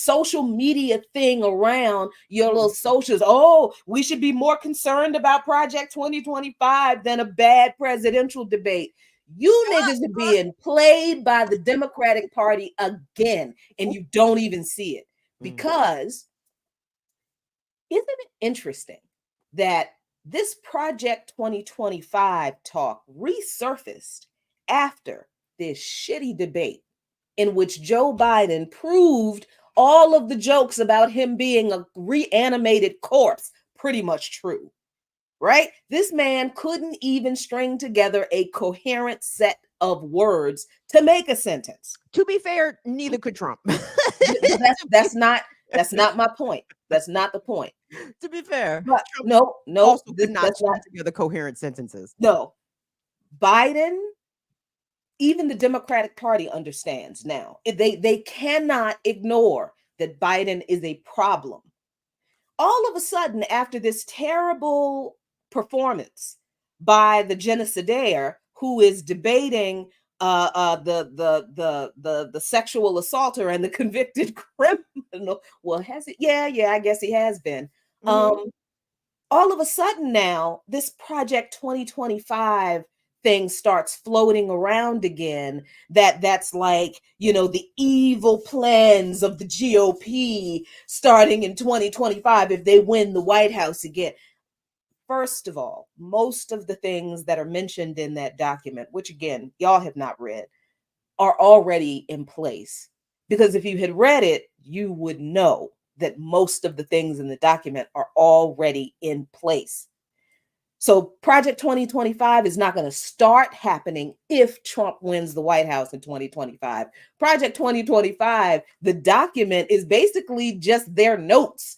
social media thing around your little socials. Oh, we should be more concerned about Project 2025 than a bad presidential debate. You niggas are being played by the Democratic Party again, and you don't even see it. Because isn't it interesting that this Project 2025 talk resurfaced after this shitty debate in which Joe Biden proved all of the jokes about him being a reanimated corpse pretty much true, right? This man couldn't even string together a coherent set of words to make a sentence. To be fair, neither could Trump. That's not my point. That's not the point. To be fair, But Trump no, also could not that's string not. together coherent sentences. No, Biden, even the Democratic Party understands now. They cannot ignore that Biden is a problem. All of a sudden, after this terrible performance by the genocidaire who is debating the sexual assaulter and the convicted criminal, well, has it? Yeah, I guess he has been. All of a sudden now, this Project 2025 thing starts floating around again, that's like, the evil plans of the GOP starting in 2025 if they win the White House again. First of all, most of the things that are mentioned in that document, which again y'all have not read, are already in place. Because if you had read it, you would know that most of the things in the document are already in place. So Project 2025 is not going to start happening if Trump wins the White House in 2025. Project 2025, the document is basically just their notes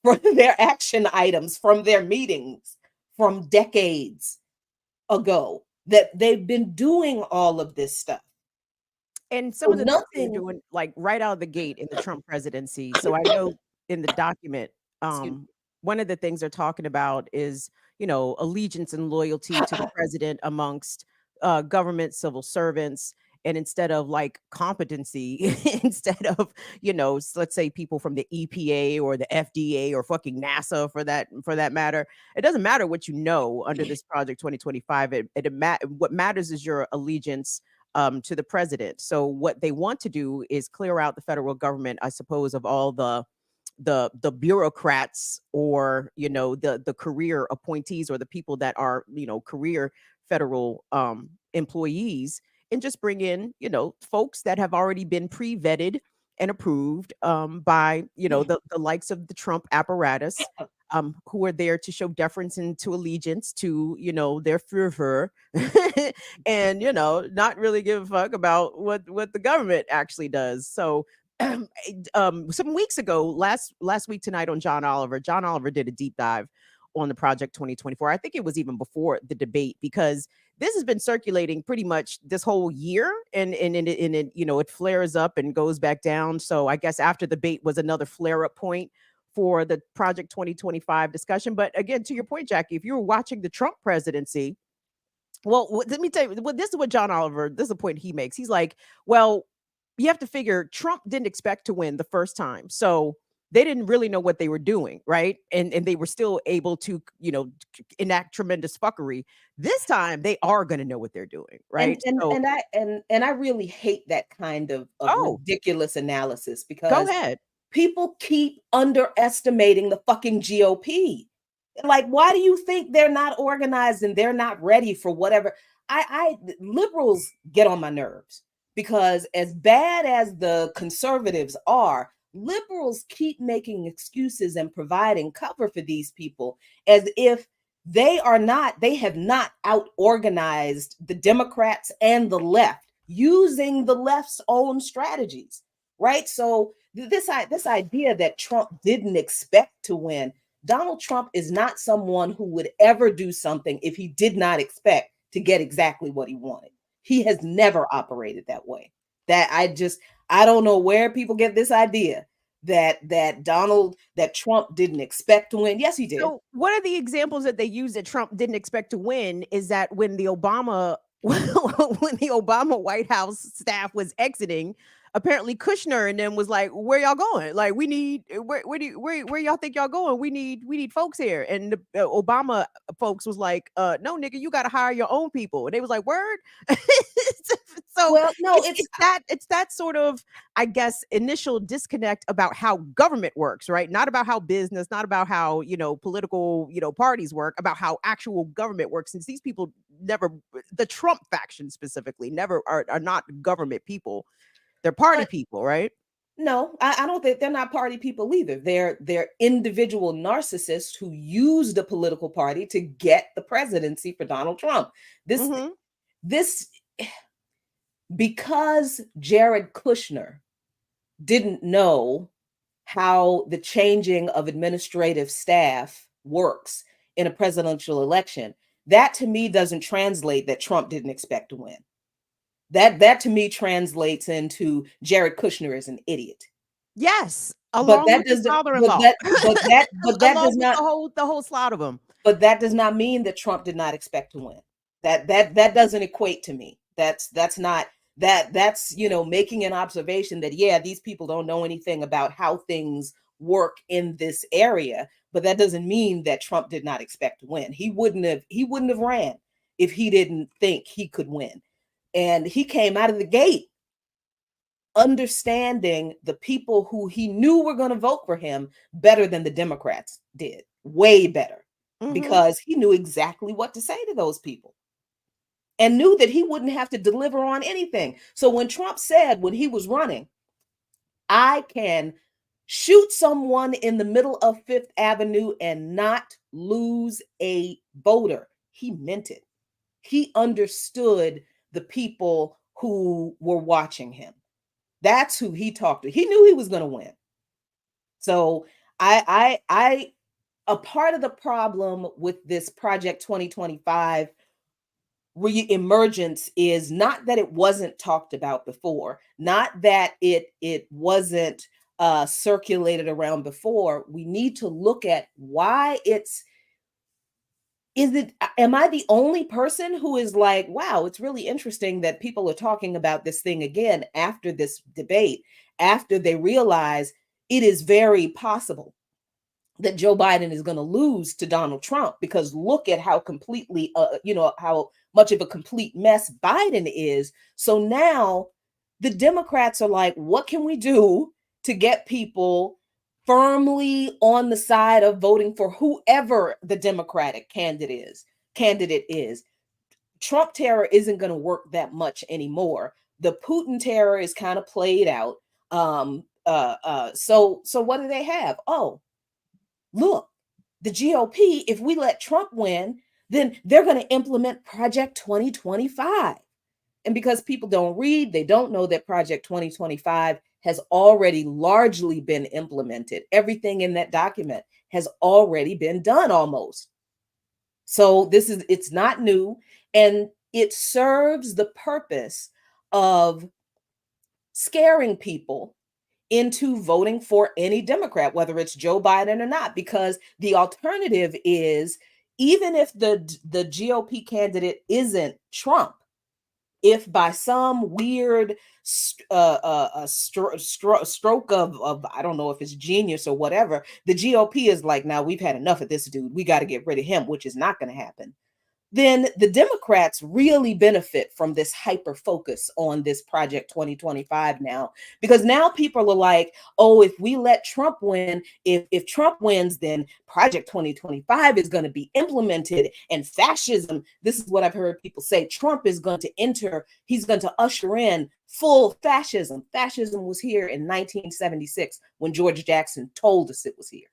for their action items from their meetings from decades ago, that they've been doing all of this stuff. And some So of the things they're nothing, doing, like right out of the gate in the Trump presidency. So I know in the document, excuse me. one of the things they're talking about is, allegiance and loyalty to the president amongst government civil servants. And instead of like competency, instead of, let's say people from the EPA or the FDA or fucking NASA for that matter, it doesn't matter what you know under this Project 2025. What matters is your allegiance to the president. So what they want to do is clear out the federal government, I suppose, of all the bureaucrats or the career appointees or the people that are career federal employees, and just bring in folks that have already been pre-vetted and approved by the likes of the Trump apparatus, who are there to show deference and to allegiance to their fervor and not really give a fuck about what the government actually does. So some weeks ago, last week tonight on John Oliver did a deep dive on the Project 2024. I think it was even before the debate, because this has been circulating pretty much this whole year, and it it flares up and goes back down. So I guess after the debate was another flare up point for the Project 2025 discussion. But again, to your point, Jackie, if you were watching the Trump presidency, well, let me tell you, this is what John Oliver, this is a point he makes. He's like, well, you have to figure Trump didn't expect to win the first time. So they didn't really know what they were doing, right? And they were still able to, enact tremendous fuckery. This time they are going to know what they're doing, and right? and So, and I really hate that kind of oh, ridiculous analysis, go because ahead. People keep underestimating the fucking GOP. Like, why do you think they're not organized and they're not ready for whatever? I liberals get on my nerves because as bad as the conservatives are, liberals keep making excuses and providing cover for these people as if they have not out organized the Democrats and the left using the left's own strategies, right? So this idea that Trump didn't expect to win, Donald Trump is not someone who would ever do something if he did not expect to get exactly what he wanted. He has never operated that way. That I don't know where people get this idea that Trump didn't expect to win. Yes, he did. So one of the examples that they use that Trump didn't expect to win is that when the Obama when the Obama White House staff was exiting, apparently Kushner and them was like, "Where y'all going? Like, we need where y'all think y'all going? We need folks here." And the Obama folks was like, "No, nigga, you got to hire your own people." And they was like, "Word." So Well, no, it's that sort of, I guess, initial disconnect about how government works, right? Not about how business, not about how, political, parties work, about how actual government works. Since these people never, the Trump faction specifically, never are not government people. They're party but people, right? no, I don't think they're not party people either. They're individual narcissists who use the political party to get the presidency for Donald Trump. This Mm-hmm. this because Jared Kushner didn't know how the changing of administrative staff works in a presidential election. That to me doesn't translate that Trump didn't expect to win. That to me translates into Jared Kushner is an idiot. Yes, But along that with his doesn't father-in-law, but that along does with not the whole slot of them. but that does not mean that Trump did not expect to win. That doesn't equate to me. That's not that's making an observation that yeah, these people don't know anything about how things work in this area, but that doesn't mean that Trump did not expect to win. He wouldn't have ran if he didn't think he could win. And he came out of the gate understanding the people who he knew were going to vote for him better than the Democrats did. Way better. Mm-hmm. Because he knew exactly what to say to those people and knew that he wouldn't have to deliver on anything. So when Trump said when he was running, I can shoot someone in the middle of Fifth Avenue and not lose a voter, he meant it. He understood the people who were watching him. That's who he talked to. He knew he was going to win. So I a part of the problem with this Project 2025 reemergence is not that it wasn't talked about before, not that it wasn't circulated around before. We need to look at why it's is it am I the only person who is like, wow, it's really interesting that people are talking about this thing again after this debate, after they realize it is very possible that Joe Biden is going to lose to Donald Trump because look at how completely, how much of a complete mess Biden is. So now the Democrats are like, what can we do to get people firmly on the side of voting for whoever the Democratic candidate is. Trump terror isn't going to work that much anymore. The Putin terror is kind of played out. So what do they have? Oh, look, the GOP, if we let Trump win, then they're going to implement Project 2025. And because people don't read, they don't know that Project 2025 has already largely been implemented. Everything in that document has already been done almost. So it's not new, and it serves the purpose of scaring people into voting for any Democrat, whether it's Joe Biden or not, because the alternative is even if the GOP candidate isn't Trump, if by some weird stroke of I don't know if it's genius or whatever, the GOP is like, now we've had enough of this dude. We got to get rid of him, which is not going to happen. then the Democrats really benefit from this hyper focus on this Project 2025 now, because now people are like, oh, if we let Trump win, if Trump wins, then Project 2025 is going to be implemented, and fascism, this is what I've heard people say, Trump is going to enter, he's going to usher in full fascism. Fascism was here in 1976 when George Jackson told us it was here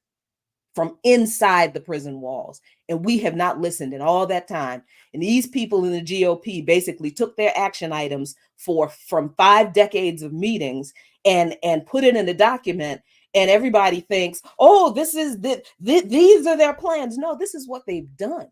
from inside the prison walls. And we have not listened in all that time. And these people in the GOP basically took their action items from 5 decades of meetings and put it in a document. And everybody thinks, oh, these are their plans. No, this is what they've done.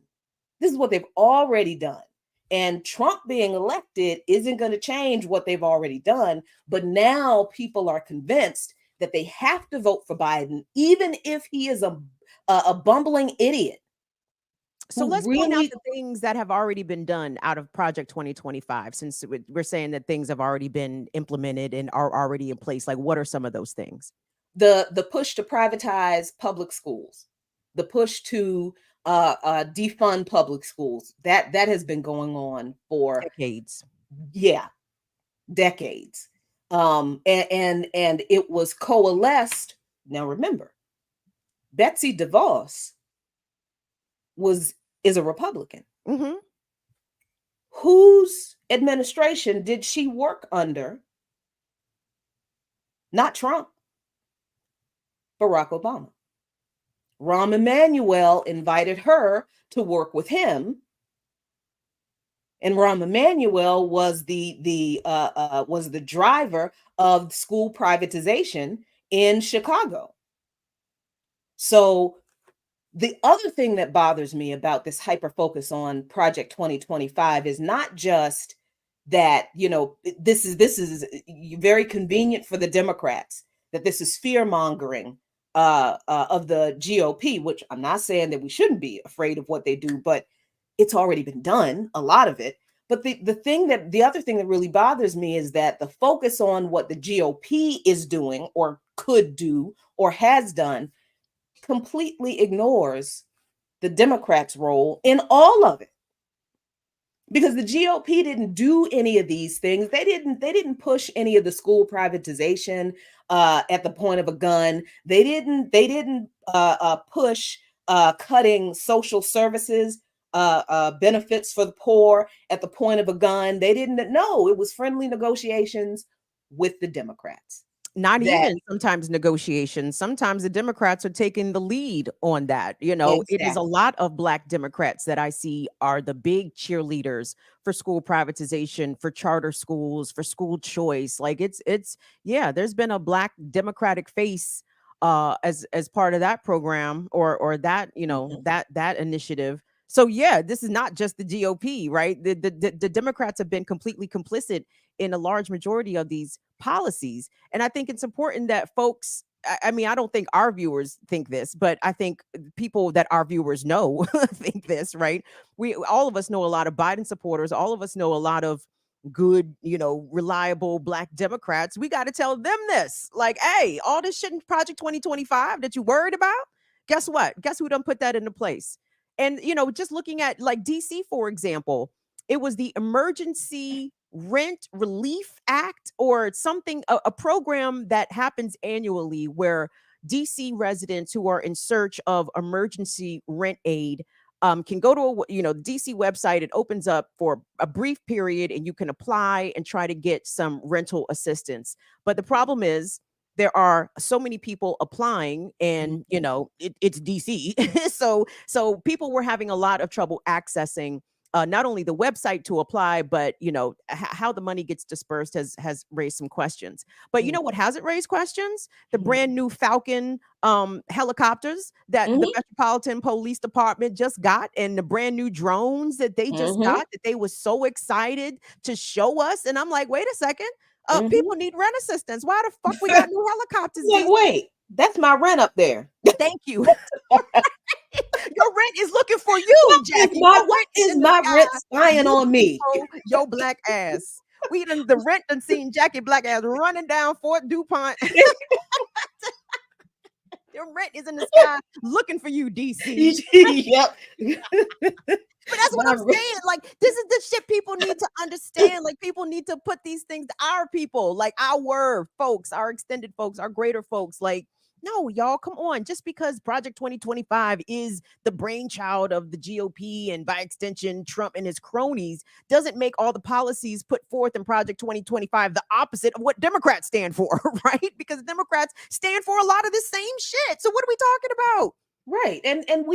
This is what they've already done. And Trump being elected isn't going to change what they've already done. But now people are convinced that they have to vote for Biden, even if he is a bumbling idiot. So let's point out the things that have already been done out of Project 2025, since we're saying that things have already been implemented and are already in place. Like, what are some of those things? The push to privatize public schools, the push to defund public schools, that has been going on for decades. Yeah, decades. And it was coalesced. Now remember, Betsy DeVos is a Republican. Mm-hmm. Whose administration did she work under? Not Trump, Barack Obama. Rahm Emanuel invited her to work with him, and Rahm Emanuel was the driver of school privatization in Chicago. So the other thing that bothers me about this hyper focus on Project 2025 is not just that, this is very convenient for the Democrats, that this is fear mongering of the GOP, which I'm not saying that we shouldn't be afraid of what they do, but it's already been done, a lot of it. But the other thing that really bothers me is that the focus on what the GOP is doing or could do or has done completely ignores the Democrats' role in all of it. Because the GOP didn't do any of these things. They didn't push any of the school privatization at the point of a gun. They didn't push cutting social services benefits for the poor at the point of a gun. They didn't. No, it was friendly negotiations with the Democrats. Not even sometimes negotiations. Sometimes the Democrats are taking the lead on that. Exactly. It is a lot of Black Democrats that I see are the big cheerleaders for school privatization, for charter schools, for school choice. Like there's been a Black Democratic face as part of that program or that, that initiative. So yeah, this is not just the GOP, right? The Democrats have been completely complicit in a large majority of these policies. And I think it's important that folks, I mean, I don't think our viewers think this, but I think people that our viewers know think this, right? All of us know a lot of Biden supporters. All of us know a lot of good, reliable Black Democrats. We got to tell them this, like, hey, all this shit in Project 2025 that you worried about, guess what? Guess who done put that into place? And, just looking at like DC, for example, it was the Emergency Rent Relief Act or something, a program that happens annually where DC residents who are in search of emergency rent aid can go to DC website. It opens up for a brief period and you can apply and try to get some rental assistance. But the problem is there are so many people applying and, it's DC. so people were having a lot of trouble accessing not only the website to apply, but how the money gets dispersed has raised some questions. But you know what hasn't raised questions? The brand new Falcon helicopters that the Metropolitan Police Department just got, and the brand new drones that they just got, that they were so excited to show us. And I'm like, wait a second, people need rent assistance. Why the fuck we got new helicopters? Like, wait, that's my rent up there. Thank you. Your rent is looking for you, Jackie. What is my rent spying on me? Your Black ass. The rent done seen Jackie Black ass running down Fort DuPont. Your rent is in the sky looking for you, DC. Yep. But that's what I'm Not saying. Like, this is the shit people need to understand. Like, people need to put these things, our people, like our folks, our extended folks, our greater folks. Like, no, y'all, come on. Just because Project 2025 is the brainchild of the GOP and by extension, Trump and his cronies, doesn't make all the policies put forth in Project 2025 the opposite of what Democrats stand for, right? Because Democrats stand for a lot of the same shit. So, what are we talking about? right. And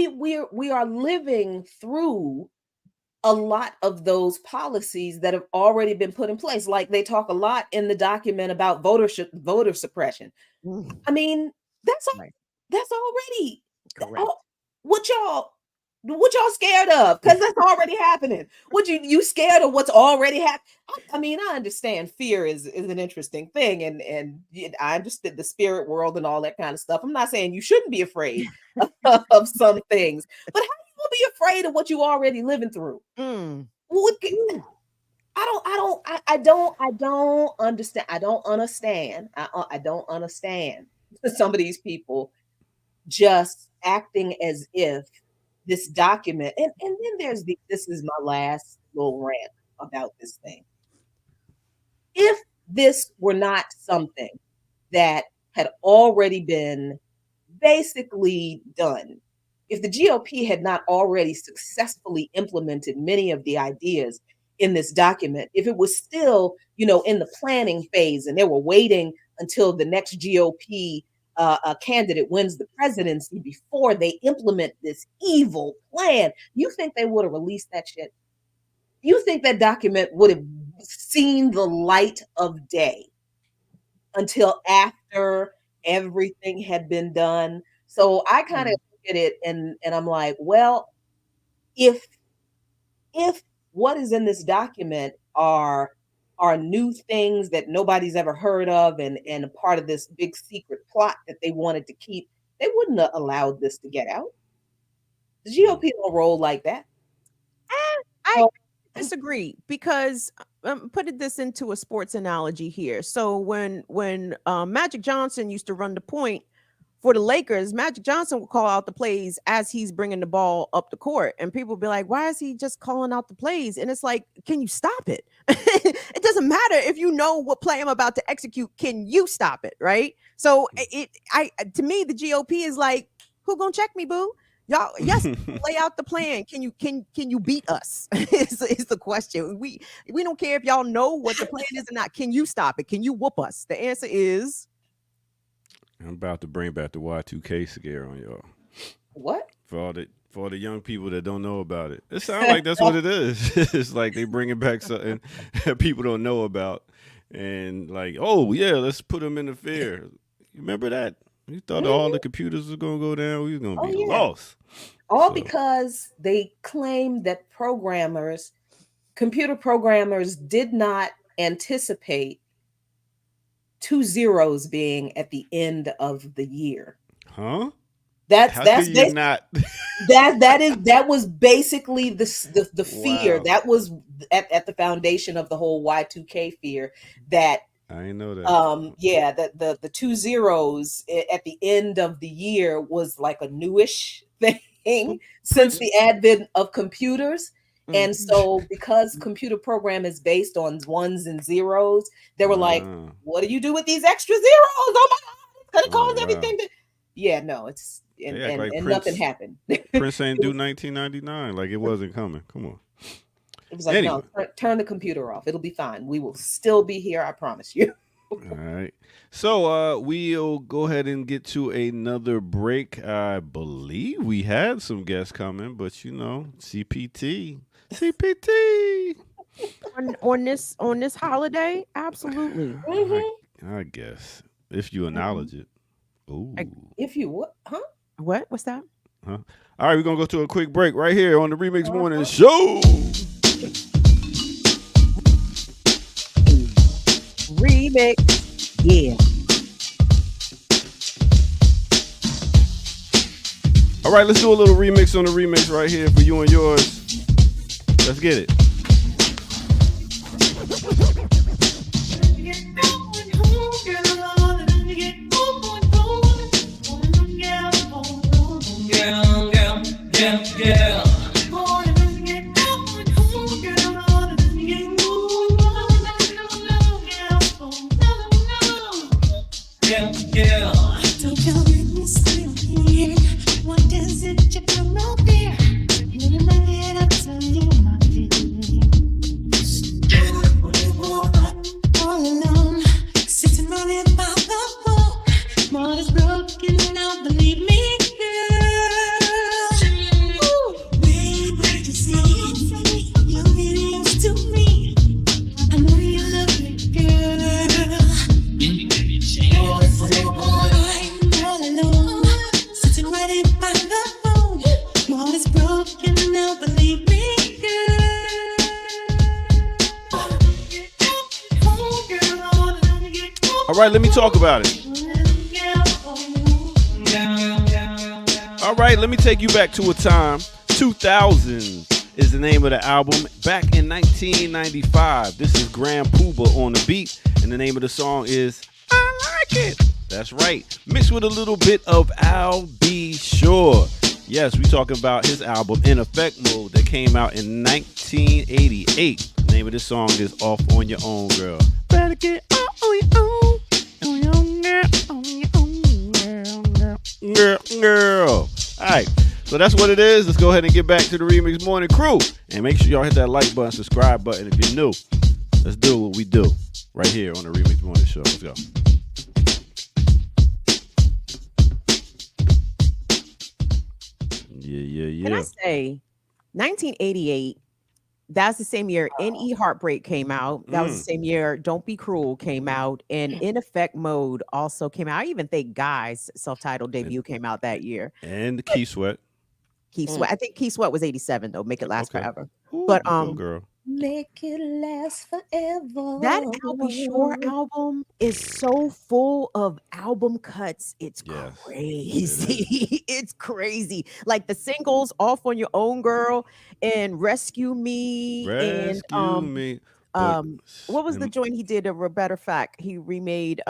we are living through a lot of those policies that have already been put in place. Like they talk a lot in the document about voter suppression. Mm, I mean, that's right. that's already Correct. oh, what y'all scared of? Because that's already happening. Would you scared of what's already happened? I mean, I understand fear is an interesting thing, and I understand the spirit world and all that kind of stuff. I'm not saying you shouldn't be afraid of some things, but how you gonna be afraid of what you already living through? Mm. What, I don't understand. I don't understand. I don't understand some of these people just acting as if this document and then this is my last little rant about this thing. If this were not something that had already been basically done, if the GOP had not already successfully implemented many of the ideas in this document, if it was still, in the planning phase and they were waiting until the next GOP candidate wins the presidency before they implement this evil plan, you think they would have released that shit? You think that document would have seen the light of day until after everything had been done? So I kind of Mm. look at it and I'm like, well, if if what is in this document are new things that nobody's ever heard of and a part of this big secret plot that they wanted to keep, they wouldn't have allowed this to get out. The GOP don't roll like that. I So, disagree because putting this into a sports analogy here. So when Magic Johnson used to run the point for the Lakers, Magic Johnson would call out the plays as he's bringing the ball up the court, and people would be like, "Why is he just calling out the plays?" And it's like, can you stop it? It doesn't matter if you know what play I'm about to execute. Can you stop it? Right? So to me, the GOP is like, who gonna check me, boo? Y'all, yes, lay out the plan. Can you beat us? is the question. We don't care if y'all know what the plan is or not. Can you stop it? Can you whoop us? The answer is I'm about to bring back the Y2K scare on y'all what? for all the young people that don't know about it. It sounds like that's what it is. It's like they bringing back something that people don't know about, and like, oh yeah, let's put them in the fear. You remember that? You thought all Mhm. the computers was gonna go down. We was gonna Oh be yeah. lost. All So, because they claim that computer programmers did not anticipate two zeros being at the end of the year. huh? That's How could that's you bas- not? that was basically the fear Wow, that was at the foundation of the whole Y2K fear that I didn't know that. yeah, that the two zeros at the end of the year was like a newish thing since Prince. the advent of computers. Mm, And so because computer program is based on ones and zeros, they were like, Uh, what do you do with these extra zeros? Oh my god, it's gonna oh cause wow, everything to yeah, no, it's they act like and nothing Prince. happened. Prince ain't It do was 1999 like it wasn't coming. Come on. it was like, no, Anyway, turn the computer off. It'll be fine. We will still be here, I promise you. all right. So we'll go ahead and get to another break. I believe we had some guests coming, but CPT. CPT. on this holiday, absolutely. I Mhm. I guess if you Mhm. acknowledge it. Ooh. If you what? Huh? What's that? Huh? All right, we're gonna go to a quick break right here on the Remix Morning Uh-huh. Show. Remix. Yeah. All right, let's do a little remix on the remix right here for you and yours. Let's get it. All right, let me talk about it. All right, let me take you back to a time. 2000 is the name of the album. Back in 1995, this is Grand Pooba on the beat, and the name of the song is I Like It. That's right. Mixed with a little bit of Al B. Sure. Yes, we talking about his album In Effect Mode that came out in 1988. The name of this song is Off on Your Own, Girl. Better get off on your own. On your own, girl. On your own, girl. Girl. All right. So that's what it is. Let's go ahead and get back to the Remix Morning Crew. And make sure y'all hit that like button, subscribe button if you're new. Let's do what we do right here on the Remix Morning Show. Let's go. Yeah. Can I say 1988? That's the same year N.E. Heartbreak came out. That was the same year Don't Be Cruel came out. And In Effect Mode also came out. I even think Guy's self-titled debut came out that year. And Key Sweat. Key Sweat. I think Key Sweat was 87 though. Make It Last Forever. Ooh, but girl. Make it last forever. That Al B. Sure album is so full of album cuts. It's crazy. It's crazy. Like the singles Off on Your Own, Girl, and Rescue Me. Rescue Me. What was the joint he did? A better fact, he remade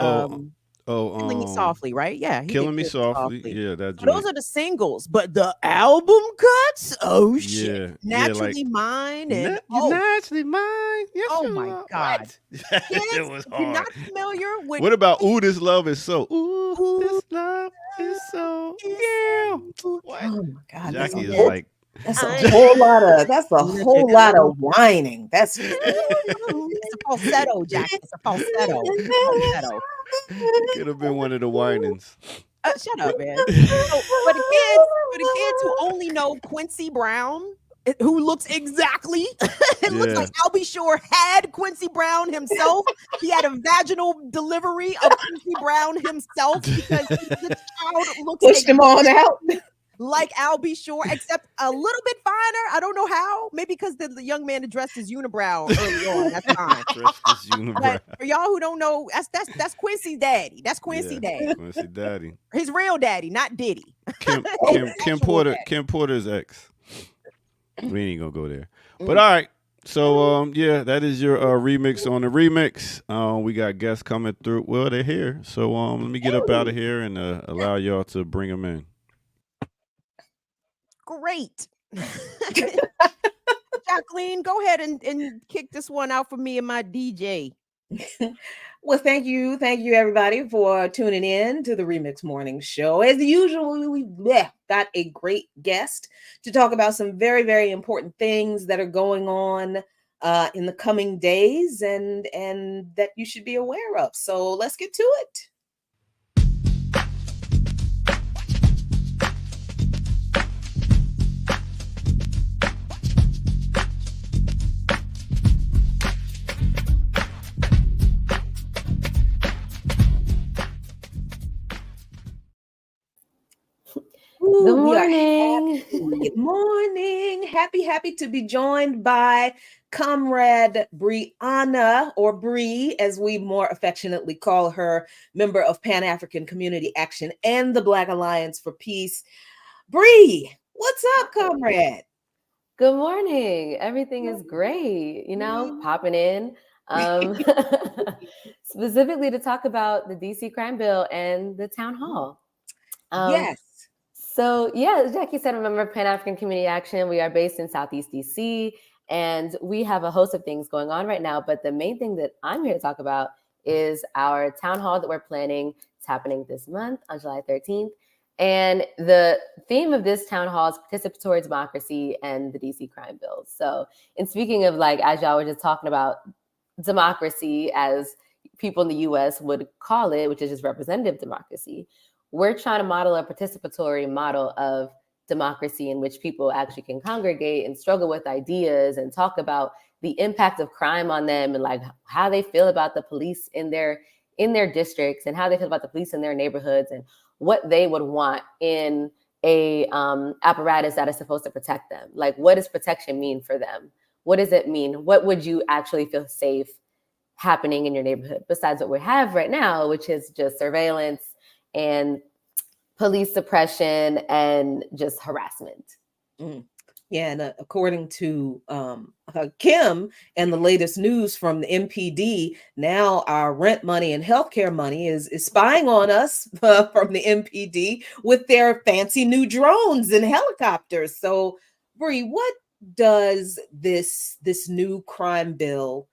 Killing Me Softly, right? Yeah, Killing Me Softly. Yeah, that. So those are the singles, but the album cuts. Oh shit! Yeah, Naturally Mine and Naturally Mine. Yes, oh my god! Yes, it was hard. You're not familiar with what about Ooh This Love Is So? Ooh This Love Is So. Yeah. What? Oh my god! Jackie is like. That's a whole lot of. That's a whole lot of whining. That's it's a falsetto, Jackie. It's a falsetto. Could have been one of the whinings. Shut up, man. So, for the kids who only know Quincy Brown, who looks exactly, it looks like Al B. Sure had Quincy Brown himself. He had a vaginal delivery of Quincy Brown himself because the child looks pushed him on out. Like Al B. Sure, except a little bit finer. I don't know how. Maybe because the young man addressed his unibrow early on. That's fine. But for y'all who don't know, that's Quincy's daddy. That's Quincy daddy. Quincy daddy. His real daddy, not Diddy. Kim Porter's ex. We ain't gonna go there. But all right. So that is your remix on the remix. We got guests coming through. Well, they're here. So let me get up out of here and allow y'all to bring them in. Great. Jacqueline, go ahead and kick this one out for me and my DJ. Well, thank you everybody for tuning in to the Remix Morning Show. As usual, we've got a great guest to talk about some very, very important things that are going on in the coming days and that you should be aware of. So let's get to it. Good morning. Good morning. Happy to be joined by Comrade Brianna, or Bree, as we more affectionately call her, member of Pan-African Community Action and the Black Alliance for Peace. Bree, what's up, comrade? Good morning. Everything is great. Popping in. Specifically to talk about the DC crime bill and the town hall. Yes. So, as Jackie said, remember Pan-African Community Action. We are based in Southeast DC, and we have a host of things going on right now. But the main thing that I'm here to talk about is our town hall that we're planning. It's happening this month on July 13th. And the theme of this town hall is participatory democracy and the DC crime bills. So, in speaking of, as y'all were just talking about, democracy as people in the U.S. would call it, which is just representative democracy, we're trying to model a participatory model of democracy in which people actually can congregate and struggle with ideas and talk about the impact of crime on them and how they feel about the police in their districts and how they feel about the police in their neighborhoods and what they would want in a apparatus that is supposed to protect them. What does protection mean for them? What does it mean? What would you actually feel safe happening in your neighborhood besides what we have right now, which is just surveillance and police suppression and just harassment. Yeah, and according to Kim and the latest news from the MPD, now our rent money and healthcare money is spying on us from the MPD with their fancy new drones and helicopters. So, Bree, what does this new crime bill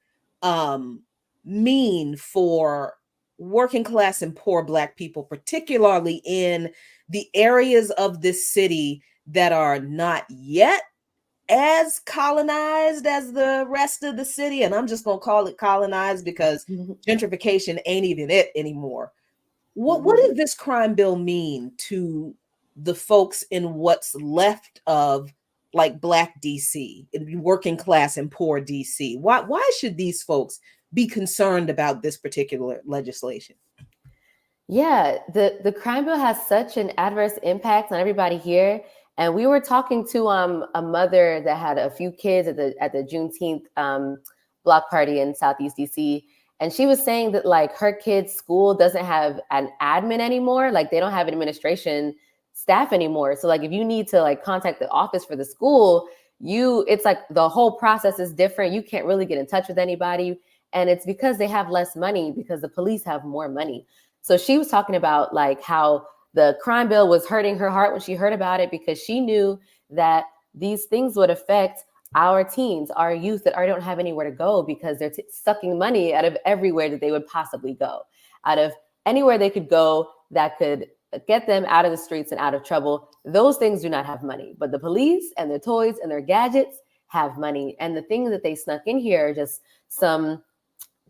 mean for working class and poor Black people, particularly in the areas of this city that are not yet as colonized as the rest of the city? And I'm just going to call it colonized because gentrification ain't even it anymore. What does this crime bill mean to the folks in what's left of like Black DC, working class and poor DC? Why should these folks be concerned about this particular legislation? Yeah, the crime bill has such an adverse impact on everybody here. And we were talking to a mother that had a few kids at the Juneteenth block party in Southeast DC. And she was saying that like her kid's school doesn't have an admin anymore. Like they don't have an administration staff anymore. So like if you need to like contact the office for the school, it's like the whole process is different. You can't really get in touch with anybody. And it's because they have less money because the police have more money. So she was talking about like how the crime bill was hurting her heart when she heard about it because she knew that these things would affect our teens, our youth that don't have anywhere to go because they're sucking money out of everywhere that they would possibly go, out of anywhere they could go that could get them out of the streets and out of trouble. Those things do not have money, but the police and their toys and their gadgets have money. And the things that they snuck in here are just some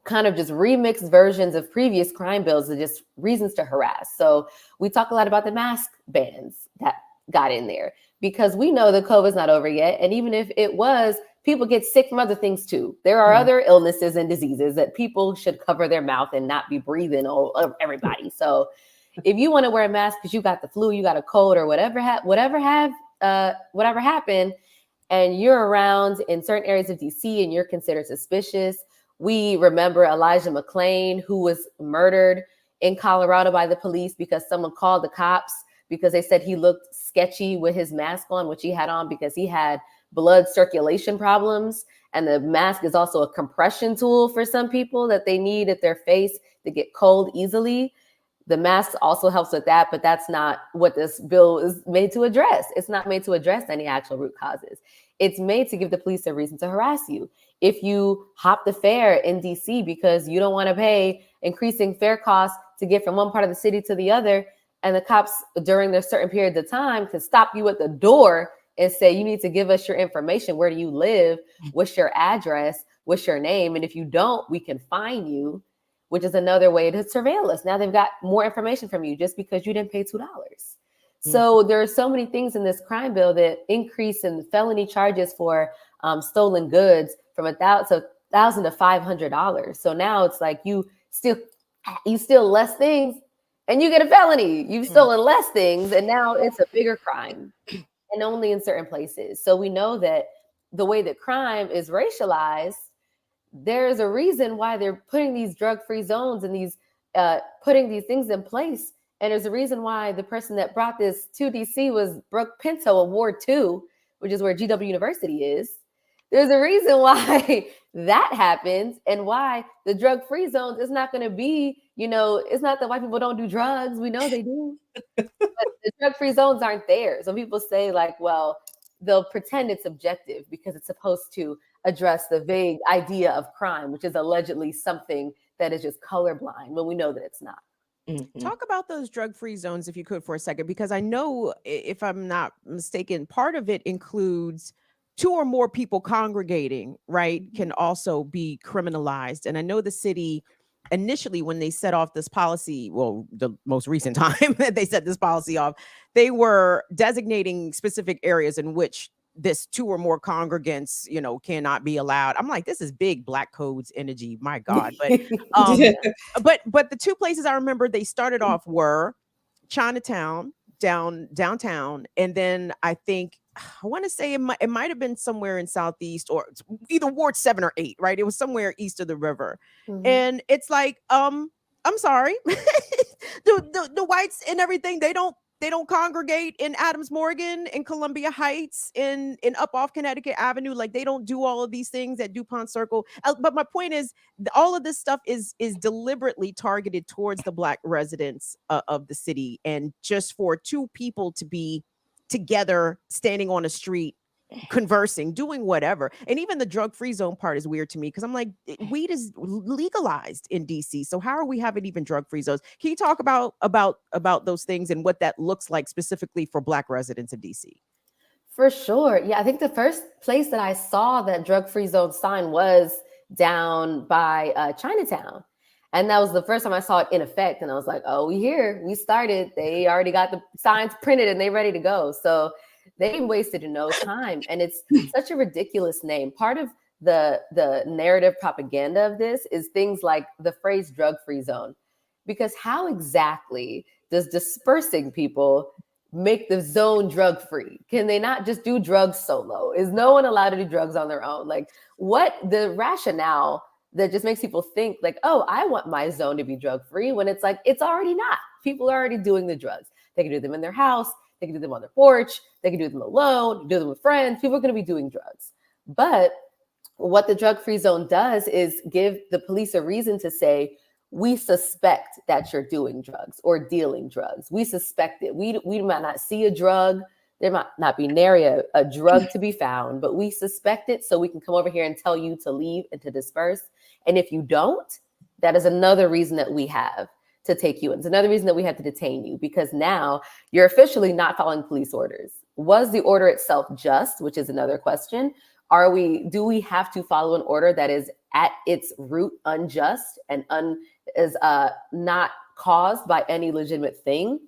kind of just remixed versions of previous crime bills and just reasons to harass. So we talk a lot about the mask bans that got in there because we know that COVID's not over yet. And even if it was, people get sick from other things too. There are other illnesses and diseases that people should cover their mouth and not be breathing all over everybody. So if you want to wear a mask because you got the flu, you got a cold or whatever happened, and you're around in certain areas of DC and you're considered suspicious. We remember Elijah McClain, who was murdered in Colorado by the police because someone called the cops because they said he looked sketchy with his mask on, which he had on because he had blood circulation problems. And the mask is also a compression tool for some people that they need at their face to get cold easily. The mask also helps with that, but that's not what this bill is made to address. It's not made to address any actual root causes. It's made to give the police a reason to harass you. If you hop the fare in DC because you don't want to pay increasing fare costs to get from one part of the city to the other, and the cops during their certain periods of time can stop you at the door and say, you need to give us your information. Where do you live? What's your address? What's your name? And if you don't, we can fine you, which is another way to surveil us. Now they've got more information from you just because you didn't pay $2. So there are so many things in this crime bill that increase in felony charges for stolen goods from $1,000 to $500. So now it's like you steal less things and you get a felony. You've stolen less things and now it's a bigger crime, and only in certain places. So we know that the way that crime is racialized, there's a reason why they're putting these drug-free zones and these putting these things in place. And there's a reason why the person that brought this to DC was Brooke Pinto of Ward 2, which is where GW University is. There's a reason why that happens and why the drug-free zones is not going to be, it's not that white people don't do drugs. We know they do. But the drug-free zones aren't there. So people say like, well, they'll pretend it's objective because it's supposed to address the vague idea of crime, which is allegedly something that is just colorblind, when we know that it's not. Talk about those drug-free zones, if you could, for a second, because I know, if I'm not mistaken, part of it includes 2 or more people congregating, right, can also be criminalized. And I know the city initially, when they set off this policy, well, the most recent time that they set this policy off, they were designating specific areas in which this 2 or more congregants, cannot be allowed. I'm like, this is big Black codes energy. My God. But, but the 2 places I remember they started off were Chinatown downtown, and then I think I want to say it might have been somewhere in southeast or either Ward 7 or 8, right? It was somewhere east of the river. Mhm. And it's like, I'm sorry. The whites and everything, they don't congregate in Adams Morgan, in Columbia Heights, in up off Connecticut Avenue. Like, they don't do all of these things at DuPont Circle. But my point is, all of this stuff is deliberately targeted towards the Black residents of the city, and just for two people to be together, standing on a street, conversing, doing whatever. And even the drug-free zone part is weird to me, because I'm like, weed is legalized in DC, so how are we having even drug-free zones? Can you talk about those things and what that looks like specifically for Black residents in DC? For sure. Yeah, I think the first place that I saw that drug-free zone sign was down by Chinatown. And that was the first time I saw it in effect. And I was like, oh, we here. We started. They already got the signs printed and they ready to go. So they wasted no time. And it's such a ridiculous name. Part of the narrative propaganda of this is things like the phrase drug-free zone. Because how exactly does dispersing people make the zone drug free? Can they not just do drugs solo? Is no one allowed to do drugs on their own? Like, what the rationale that just makes people think like, oh, I want my zone to be drug free, when it's like, it's already not. People are already doing the drugs. They can do them in their house. They can do them on their porch. They can do them alone, do them with friends. People are going to be doing drugs. But what the drug free zone does is give the police a reason to say, we suspect that you're doing drugs or dealing drugs. We suspect it. We might not see a drug. There might not be nary a drug to be found, but we suspect it, so we can come over here and tell you to leave and to disperse. And if you don't, that is another reason that we have to take you in. It's another reason that we have to detain you, because now you're officially not following police orders. Was the order itself just, which is another question. Do we have to follow an order that is at its root unjust and is not caused by any legitimate thing?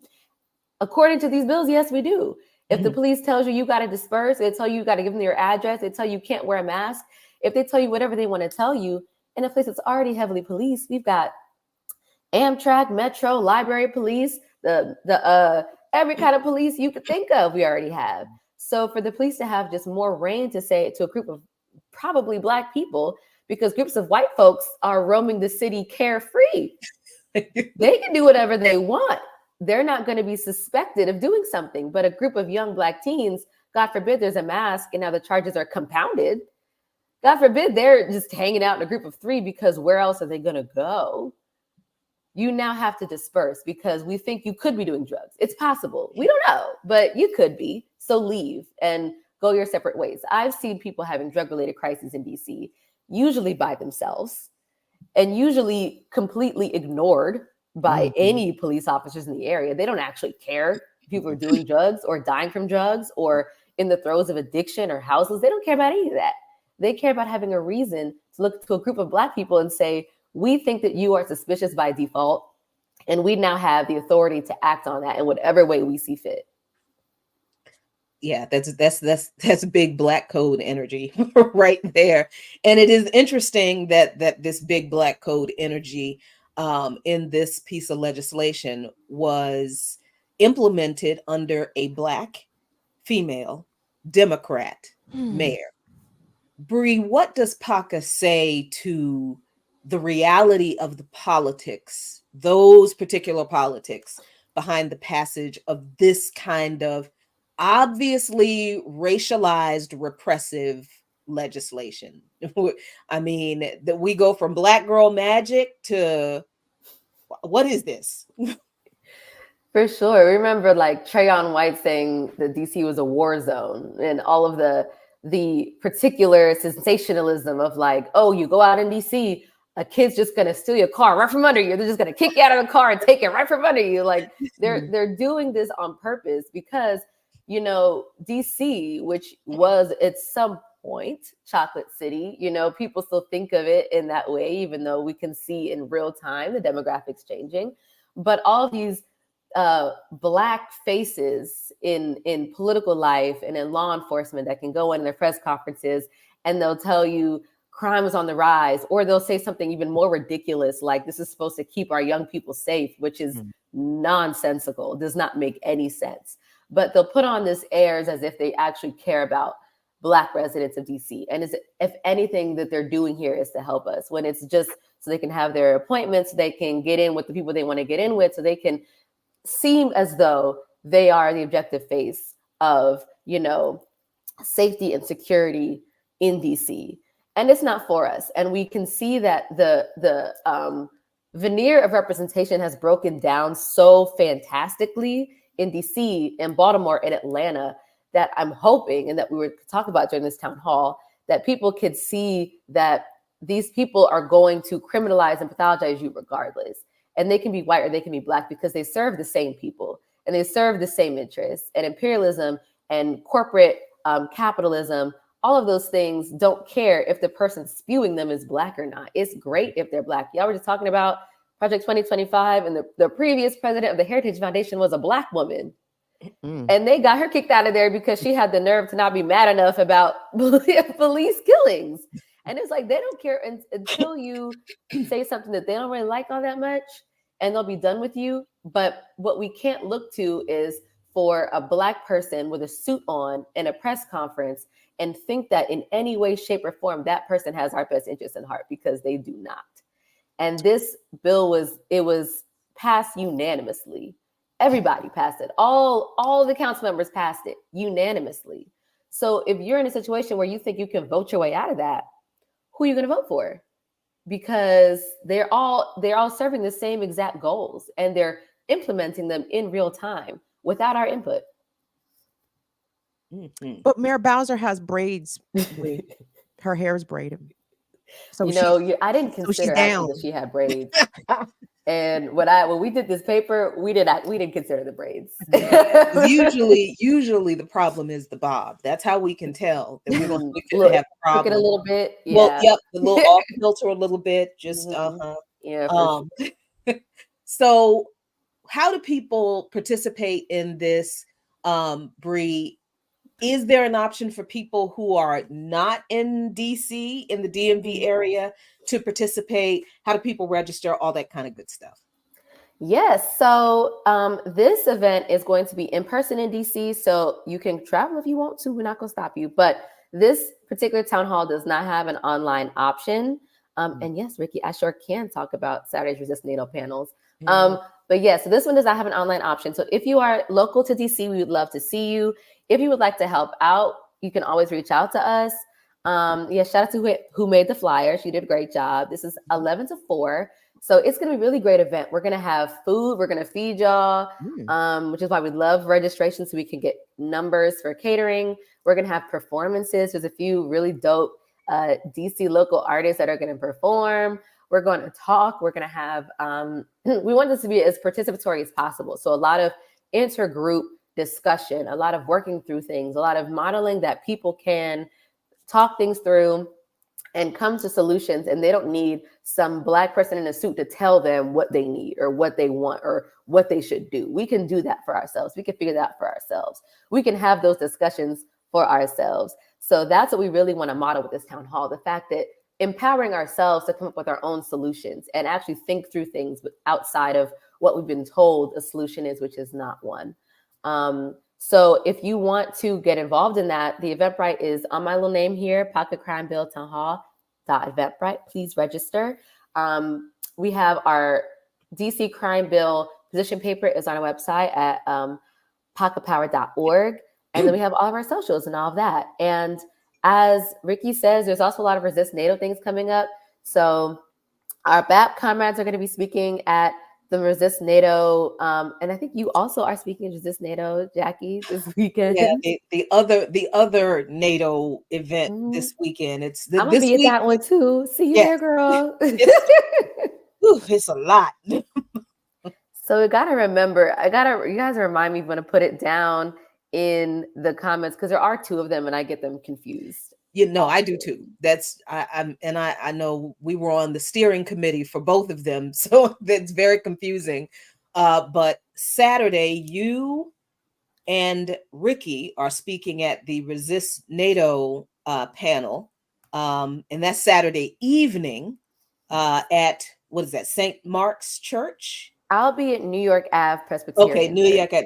According to these bills, yes, we do. If the police tells you got to disperse, they tell you got to give them your address, they tell you can't wear a mask, if they tell you whatever they want to tell you, in a place that's already heavily policed, we've got Amtrak, Metro, library police, the every kind of police you could think of, we already have. So for the police to have just more reign to say to a group of probably Black people, because groups of white folks are roaming the city carefree, they can do whatever they want. They're not going to be suspected of doing something. But a group of young Black teens, God forbid there's a mask and now the charges are compounded. God forbid they're just hanging out in a group of 3, because where else are they going to go? You now have to disperse because we think you could be doing drugs. It's possible. We don't know, but you could be. So leave and go your separate ways. I've seen people having drug-related crises in DC, usually by themselves, and usually completely ignored by any police officers in the area. They don't actually care if people are doing drugs or dying from drugs or in the throes of addiction or houseless. They don't care about any of that. They care about having a reason to look to a group of Black people and say, we think that you are suspicious by default, and we now have the authority to act on that in whatever way we see fit. Yeah, that's big Black code energy right there. And it is interesting that this big Black code energy in this piece of legislation was implemented under a Black female Democrat mayor. Bree, what does Paca say to the reality of the politics, those particular politics behind the passage of this kind of obviously racialized repressive legislation? I mean, that we go from Black girl magic to what is this? For sure. Remember like Trayon White saying that DC was a war zone, and all of the particular sensationalism of like, oh, you go out in DC, a kid's just gonna steal your car right from under you. They're just gonna kick you out of the car and take it right from under you. Like they're doing this on purpose because, you know, DC, which was at some point Chocolate City, you know, people still think of it in that way, even though we can see in real time the demographics changing. But all these Black faces in political life and in law enforcement that can go in their press conferences and they'll tell you crime is on the rise, or they'll say something even more ridiculous, like this is supposed to keep our young people safe, which is nonsensical, does not make any sense. But they'll put on this airs as if they actually care about Black residents of DC. And if anything that they're doing here is to help us, when it's just so they can have their appointments, they can get in with the people they want to get in with, so they can seem as though they are the objective face of, safety and security in DC. And it's not for us. And we can see that the veneer of representation has broken down so fantastically in DC, in Baltimore, in Atlanta, that I'm hoping, and that we were talking about during this town hall, that people could see that these people are going to criminalize and pathologize you regardless. And they can be white or they can be Black, because they serve the same people and they serve the same interests. And imperialism and corporate capitalism, all of those things don't care if the person spewing them is Black or not. It's great if they're Black. Y'all were just talking about Project 2025, and the previous president of the Heritage Foundation was a Black woman. And they got her kicked out of there because she had the nerve to not be mad enough about police killings. And it's like, they don't care until you say something that they don't really like all that much, and they'll be done with you. But what we can't look to is for a Black person with a suit on in a press conference and think that in any way, shape, or form, that person has our best interest in heart, because they do not. And this bill was passed unanimously. Everybody passed it. All the council members passed it unanimously. So if you're in a situation where you think you can vote your way out of that, who are you going to vote for? Because they're all serving the same exact goals, and they're implementing them in real time without our input. But Mayor Bowser has braids. Her hair is braided. So I didn't consider actually that she had braids. And when we did this paper, we didn't consider the braids. usually the problem is the bob. That's how we can tell that we could have a problem. Look at a little bit. Yeah. Well, yep, the little off filter a little bit. Just Yeah. So how do people participate in this, Bree? Is there an option for people who are not in DC, in the DMV area, to participate? How do people register? All that kind of good stuff. Yes. So this event is going to be in person in DC. So you can travel if you want to. We're not going to stop you. But this particular town hall does not have an online option. And yes, Ricky, I sure can talk about Saturday's Resist NATO panels. But yeah, so this one does not have an online option. So if you are local to DC, we would love to see you. If you would like to help out, you can always reach out to us. Shout out to who made the flyer. She did a great job. This is 11 to 4. So it's going to be a really great event. We're going to have food. We're going to feed y'all, which is why we love registration, so we can get numbers for catering. We're going to have performances. There's a few really dope DC local artists that are going to perform. We're going to talk. We're going to have, we want this to be as participatory as possible. So a lot of intergroup discussion, a lot of working through things, a lot of modeling that people can talk things through and come to solutions. And they don't need some Black person in a suit to tell them what they need or what they want or what they should do. We can do that for ourselves. We can figure that out for ourselves. We can have those discussions for ourselves. So that's what we really want to model with this town hall. The fact that empowering ourselves to come up with our own solutions and actually think through things outside of what we've been told a solution is, which is not one. So if you want to get involved in that, the Eventbrite is on my little name here, Pocket Crime Bill Town Hall.eventbrite. Please register. We have our DC Crime Bill position paper is on our website at pocketpower.org. And then we have all of our socials and all of that. And as Ricky says, there's also a lot of Resist NATO things coming up. So our BAP comrades are going to be speaking at the Resist NATO, and I think you also are speaking at Resist NATO, Jackie, this weekend. Yeah, the other NATO event this weekend. It's I'm gonna be at that one too. See you there, girl. It's a lot. So we gotta remember. You guys remind me when to put it down in the comments, because there are 2 of them and I get them confused. I do too. I know we were on the steering committee for both of them, so that's very confusing. But Saturday, you and Ricky are speaking at the Resist NATO panel. And that's Saturday evening at, what is that, St. Mark's Church? I'll be at New York Ave Presbyterian. Okay,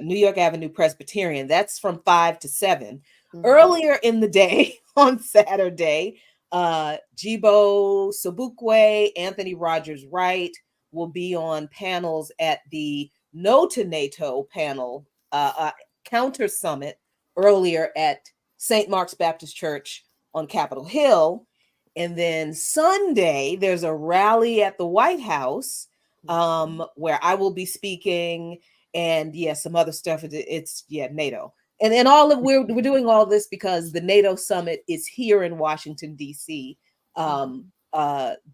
New York Avenue Presbyterian. That's from 5 to 7. Earlier in the day on Saturday, Jibo Sobukwe, Anthony Rogers Wright will be on panels at the No to NATO panel counter summit earlier at St. Mark's Baptist Church on Capitol Hill. And then Sunday, there's a rally at the White House where I will be speaking, and some other stuff. It's NATO. And then we're doing all this because the NATO summit is here in Washington, D.C.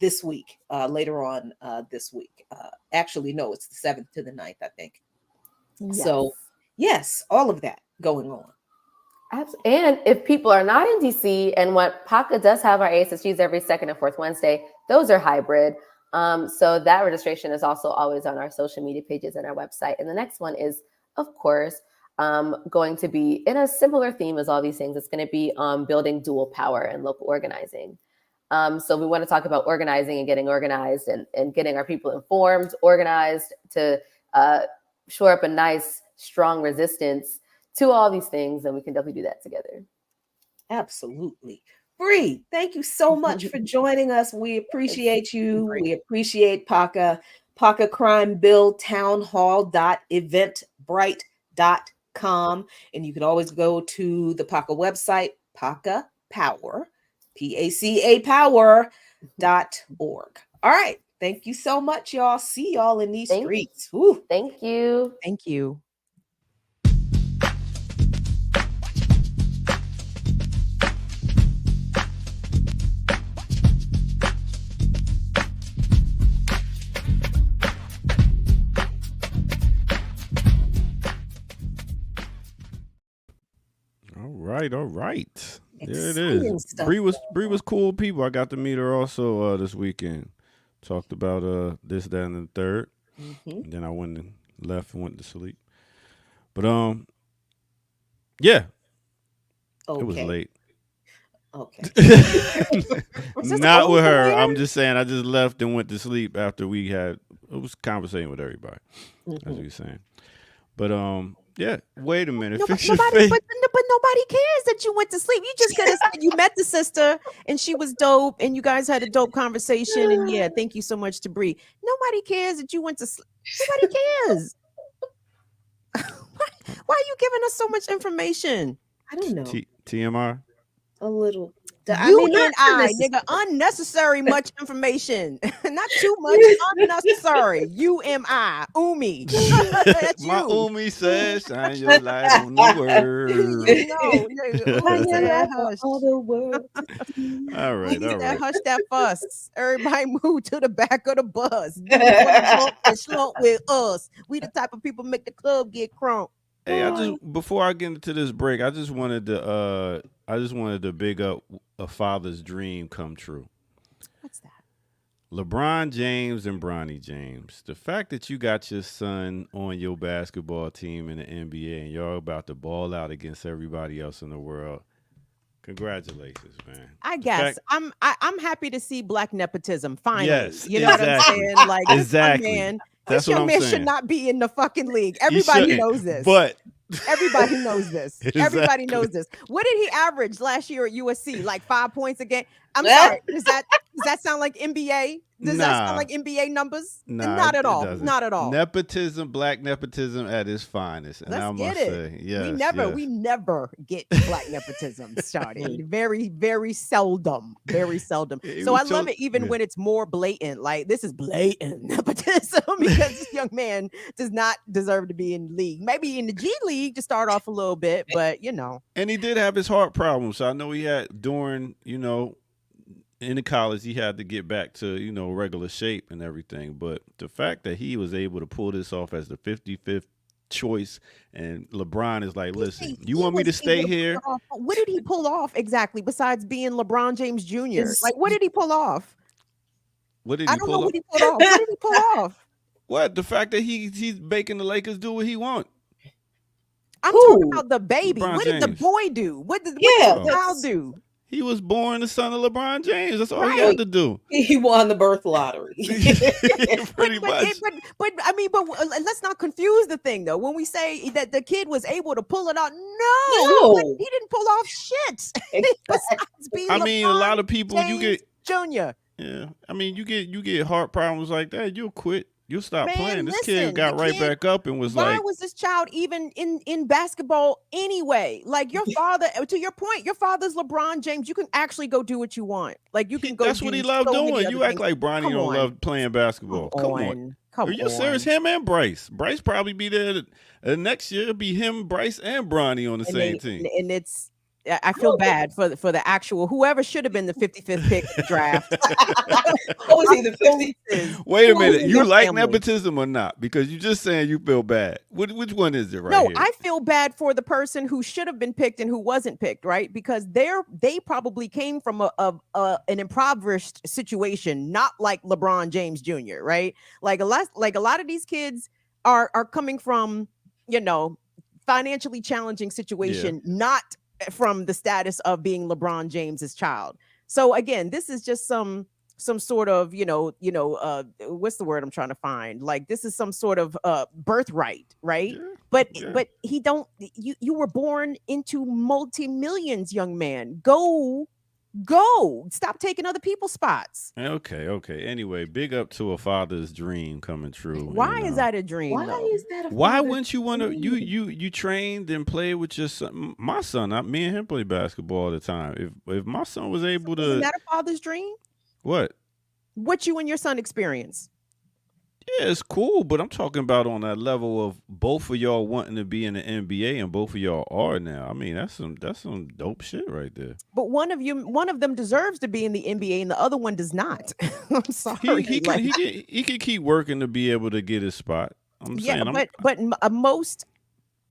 This week, later on this week. Actually, no, it's the 7th to the 9th, I think. Yes. So, yes, all of that going on. And if people are not in DC and what PACA does have our ASSGs every second and fourth Wednesday, those are hybrid. So that registration is also always on our social media pages and our website. And the next one is, of course, going to be in a similar theme as all these things. It's going to be building dual power and local organizing. So we want to talk about organizing and getting organized and getting our people informed, organized to shore up a nice, strong resistance to all these things. And we can definitely do that together. Absolutely. Bree, thank you so much for joining us. We appreciate you. We appreciate PACA Crime Bill Town Hall.eventbrite.com. And you can always go to the PACA website, PACA Power, PACA Power.org. All right. Thank you so much, y'all. See y'all in these streets. Woo. Thank you. Thank you. All right. There it is. Bree was cool people. I got to meet her also this weekend. Talked about this, that, and the third. And then I went and left and went to sleep. But yeah. Okay. It was late. Okay. Not with her. I'm just saying I just left and went to sleep after it was conversating with everybody, as you were saying. But yeah, wait a minute. But nobody cares that you went to sleep. You just could have said you met the sister and she was dope and you guys had a dope conversation. And yeah, thank you so much to Bree. Nobody cares that you went to sleep. Nobody cares. Why are you giving us so much information? I don't know. TMR? A little. Nigga, unnecessary much information. Not too much, unnecessary. UMI, Umi. That's My you. Umi says, shine your light on the world. All right. Hush that fuss. Everybody move to the back of the bus. Do and slump with us. We the type of people make the club get crunk. Hey, before I get into this break, I just wanted to big up a father's dream come true. What's that? LeBron James and Bronny James. The fact that you got your son on your basketball team in the NBA and y'all about to ball out against everybody else in the world. Congratulations, man. I guess I'm happy to see black nepotism finally. Yes, you know exactly. what I'm saying? Like exactly. Man, that's this what young I'm man saying. should not be in the fucking league. Everybody knows this. But everybody knows this. Exactly. Everybody knows this. What did he average last year at USC? Like 5 points a game? I'm sorry. Does that sound like NBA? Does that sound like NBA numbers? Nah, not at all. Doesn't. Not at all. Nepotism, black nepotism at its finest. And I must say, yes, we never get black nepotism started. Very, very seldom. Very seldom. So I love it even when it's more blatant. Like this is blatant nepotism because this young man does not deserve to be in the league. Maybe in the G League to start off a little bit, but you know. And he did have his heart problems. So I know he had in the college, he had to get back to, regular shape and everything. But the fact that he was able to pull this off as the 55th choice, and LeBron is like, listen, you want me to stay here? What did he pull off exactly besides being LeBron James Jr.? Like, what did he pull off? What did he pull off? What did he pull off? What? The fact that he's making the Lakers do what he wants. I'm talking about the baby. LeBron what did the James. boy do? What did the child do? He was born the son of LeBron James. That's all he Right. had to do. He won the birth lottery. Pretty much. But I mean, but let's not confuse the thing though. When we say that the kid was able to pull it out, no, No. he didn't pull off shit. Besides being I mean, a LeBron lot of people you James get Jr. yeah. I mean, you get heart problems like that, you'll quit. You'll stop Man, playing. This listen, kid got the right kid- back up and was Why like, was this child even in basketball anyway? Like your father, to your point, your father's LeBron James. You can actually go do what you want. Like you can go. that's do what he loved so many doing. other You act things. like Bronny Come don't on. love playing basketball. Come on. Come Are you on. serious? Him and Bryce. Bryce probably be there next year. It'll be him, Bryce, and Bronny on the same team. And it's. I feel bad for the actual whoever should have been the 55th pick in the draft. What was he, the 50th? Wait a Who minute. in You your like family? nepotism or not? Because you just saying you feel bad. Which one is it right No, here? I feel bad for the person who should have been picked and who wasn't picked, right? Because they probably came from an impoverished situation, not like LeBron James Jr., right? Like a lot of these kids are coming from, financially challenging situation, not from the status of being LeBron James's child. So again, this is just some sort of, what's the word I'm trying to find? Like this is some sort of birthright, right? Yeah, But yeah. but you were born into multi-millions, young man. Go. Stop taking other people's spots. Okay. Anyway, big up to a father's dream coming true. Why is that a dream? Why though? is that a Why father's wouldn't you want to? dream? You trained and played with your son. My son, me and him play basketball all the time. If my son was able Isn't to, that a father's dream? what? What you and your son experience? Yeah, it's cool, but I'm talking about on that level of both of y'all wanting to be in the NBA, and both of y'all are now. I mean, that's some dope shit right there. But one of them deserves to be in the NBA, and the other one does not. I'm sorry. He can keep working to be able to get his spot. I'm saying, most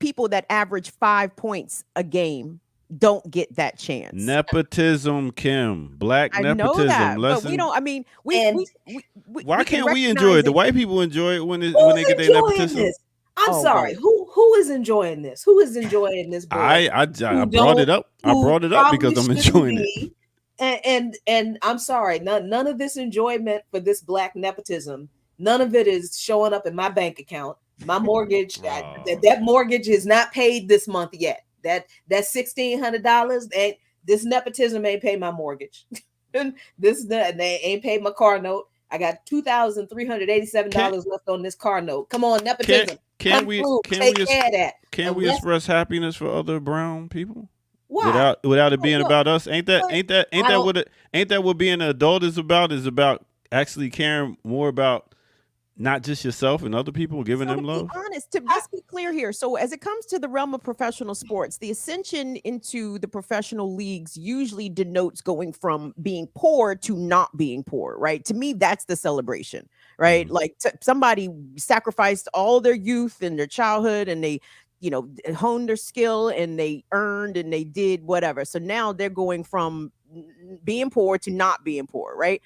people that average 5 points a game don't get that chance. nepotism, Kim, black I nepotism. know that, but Lesson. we don't. I mean, Why can't we enjoy recognize it? The white people enjoy it when they Who's get their enjoying nepotism. this? I'm Oh, sorry. right. Who is enjoying this? Who is enjoying this? Boy? I brought it up. I Who brought it up because probably I'm shouldn't enjoying it. be. And I'm sorry, none of this enjoyment for this black nepotism, none of it is showing up in my bank account. My mortgage, that mortgage is not paid this month yet. That $1,600, this nepotism ain't paid my mortgage. They ain't paid my car note. I got $2,387 left on this car note. Come on, nepotism. Can we take care of that? Can we express happiness for other brown people? Why? Without it being Look, about us? Ain't that what being an adult is about? Is about actually caring more about not just yourself and other people, giving them love? To be honest, let's be clear here. So as it comes to the realm of professional sports, the ascension into the professional leagues usually denotes going from being poor to not being poor, right? To me, that's the celebration, right? Mhm. Like somebody sacrificed all their youth and their childhood, and they honed their skill, and they earned, and they did whatever. So now they're going from being poor to not being poor, right?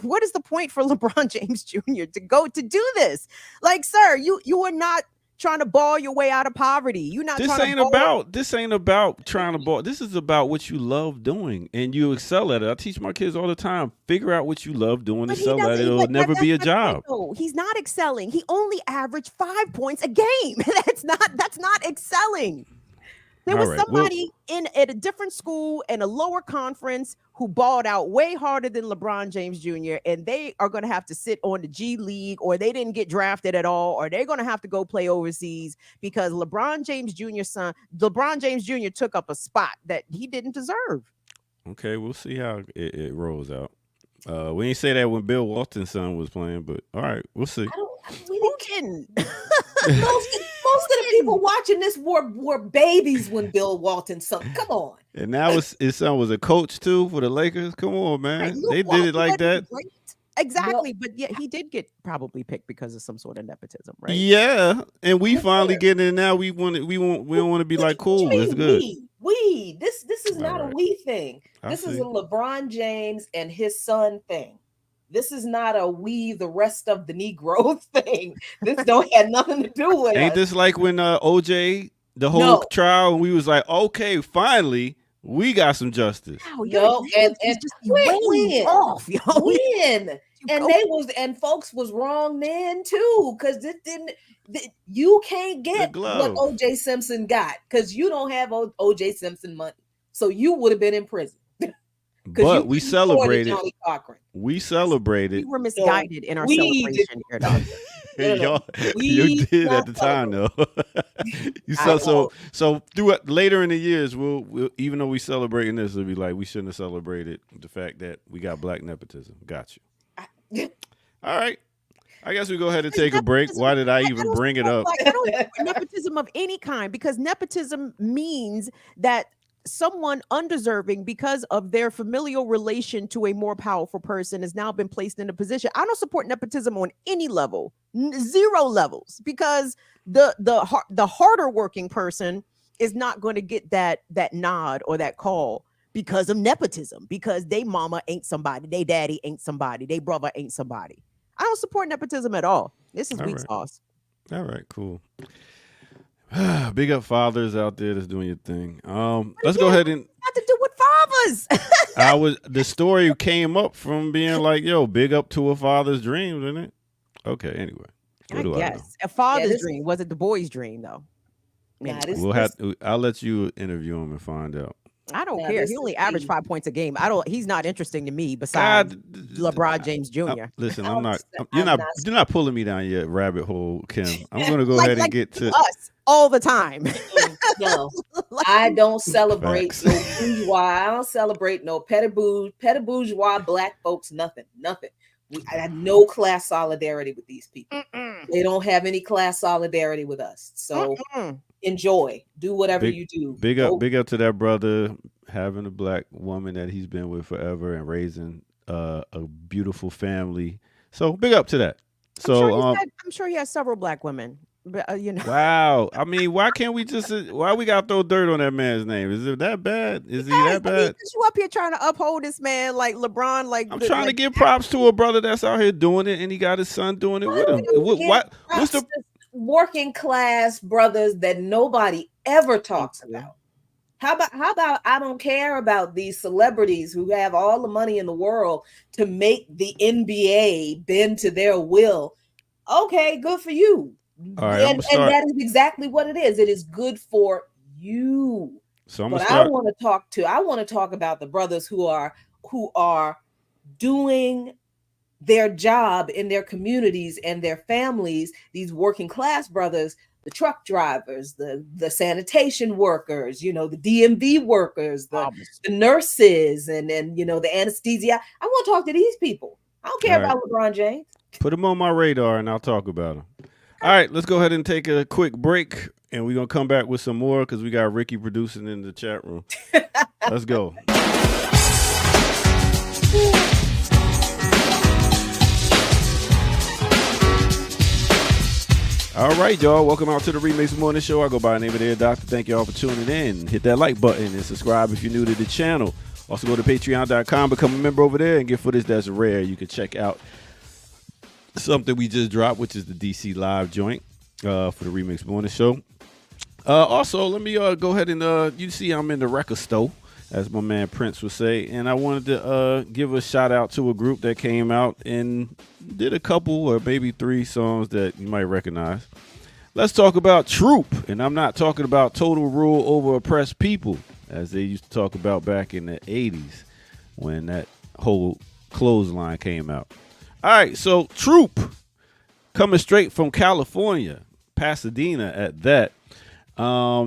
What is the point for LeBron James Jr. to go to do this? Like, sir, you are not trying to ball your way out of poverty. You're not. This ain't about trying to ball. This is about what you love doing and you excel at it. I teach my kids all the time. Figure out what you love doing, excel at it. It'll never be a job. He's not excelling. He only averaged 5 points a game. That's not excelling. There was somebody at a different school in a lower conference who balled out way harder than LeBron James Jr., and they are going to have to sit on the G League, or they didn't get drafted at all, or they're going to have to go play overseas because LeBron James Jr. took up a spot that he didn't deserve. Okay, we'll see how it rolls out. We ain't say that when Bill Walton's son was playing, but all right, we'll see. Who didn't? Most of the people watching this were babies when Bill Walton's son. Come on. And now his son was a coach too for the Lakers. Come on, man. They did it like that. Exactly, but yeah, he did get probably picked because of some sort of nepotism, right? Yeah, and we finally getting it now. We don't want to be like cool. It's good. This is not a we thing. This is a LeBron James and his son thing. This is not a we, the rest of the Negro thing. This don't have nothing to do with Ain't us. this like when OJ, the whole trial, and we was like, okay, finally, We got some justice. Wow, your No, and exams just be when, way off, yo. when, and they was, and folks was wrong then too, because it didn't. You can't The get what glove. O.J. Simpson got because you don't have O.J. Simpson money, so you would have been in prison. Because you But we couldn't afford celebrated. Johnny Cochran. We We celebrated. were misguided in our we did- celebration here, doctor. No, no, no. Y'all, We you did not at the time though. You I so through it later in the years, we'll even though we celebrating this, it'll be like we shouldn't have celebrated the fact that we got black nepotism. Got you. All right. I guess we go ahead and take a break. Why did I even bring it up? Like, I don't support nepotism of any kind, because nepotism means that someone undeserving, because of their familial relation to a more powerful person, has now been placed in a position. I don't support nepotism on any level, zero levels, because the harder working person is not going to get that nod or that call because of nepotism, because they mama ain't somebody, they daddy ain't somebody, they brother ain't somebody. I don't support nepotism at all. This is All weak right. sauce. All right, cool. Big up fathers out there that's doing your thing. Let's go ahead and Got to do with fathers. the story came up from being like, yo, big up to a father's dreams, isn't it? Okay, anyway. I What do I know? guess a father's this- dream. Was it the boy's dream though? Nah, Anyway, this- We'll have I'll let you interview him and find out. I don't Now, care. this He is only averaged the- 5 points a game. He's not interesting to me besides LeBron James Jr. Listen, I'm not. not- You're I'm not. You're not pulling me down yet, rabbit hole, Kim. I'm gonna go Like- ahead and like get to. us all the time. No, Like, I don't celebrate Facts. no bourgeois. I don't celebrate no petty bourgeois black folks. Nothing. I have no class solidarity with these people. They don't have any class solidarity with us. So enjoy. Do whatever you do. Big up to that brother having a black woman that he's been with forever and raising a beautiful family. So big up to that. So I'm sure he has several black women. But you know, wow. I mean, why can't we just? Why we got to throw dirt on that man's name? Is it that bad? Is he that bad? Because you up here trying to uphold this man like LeBron. Like I'm trying to give props to a brother that's out here doing it, and he got his son doing it with him. What's the working class brothers that nobody ever talks about? How about I don't care about these celebrities who have all the money in the world to make the NBA bend to their will? Okay, good for you. All right, and that is exactly what it is. It is good for you. So I want to talk about the brothers who are doing their job in their communities and their families. These working class brothers, the truck drivers, the sanitation workers, the DMV workers, the nurses, and the anesthesia. I want to talk to these people. I don't care about LeBron James. Put him on my radar and I'll talk about him. All right, let's go ahead and take a quick break, and we're going to come back with some more because we got Ricky producing in the chat room. Let's go. All right, y'all. Welcome out to the Remix Morning Show. I go by the name of the Air Doctor. Thank y'all for tuning in. Hit that like button and subscribe if you're new to the channel. Also go to patreon.com, become a member over there, and get footage that's rare. You can check out something we just dropped, which is the DC Live joint for the Remix Morning Show. Also, let me go ahead and you see I'm in the record store, as my man Prince would say, and I wanted to give a shout out to a group that came out and did a couple or maybe 3 songs that you might recognize. Let's talk about Troop, and I'm not talking about total rule over oppressed people, as they used to talk about back in the 80s when that whole clothesline came out. All right, so Troop, coming straight from California, Pasadena at that.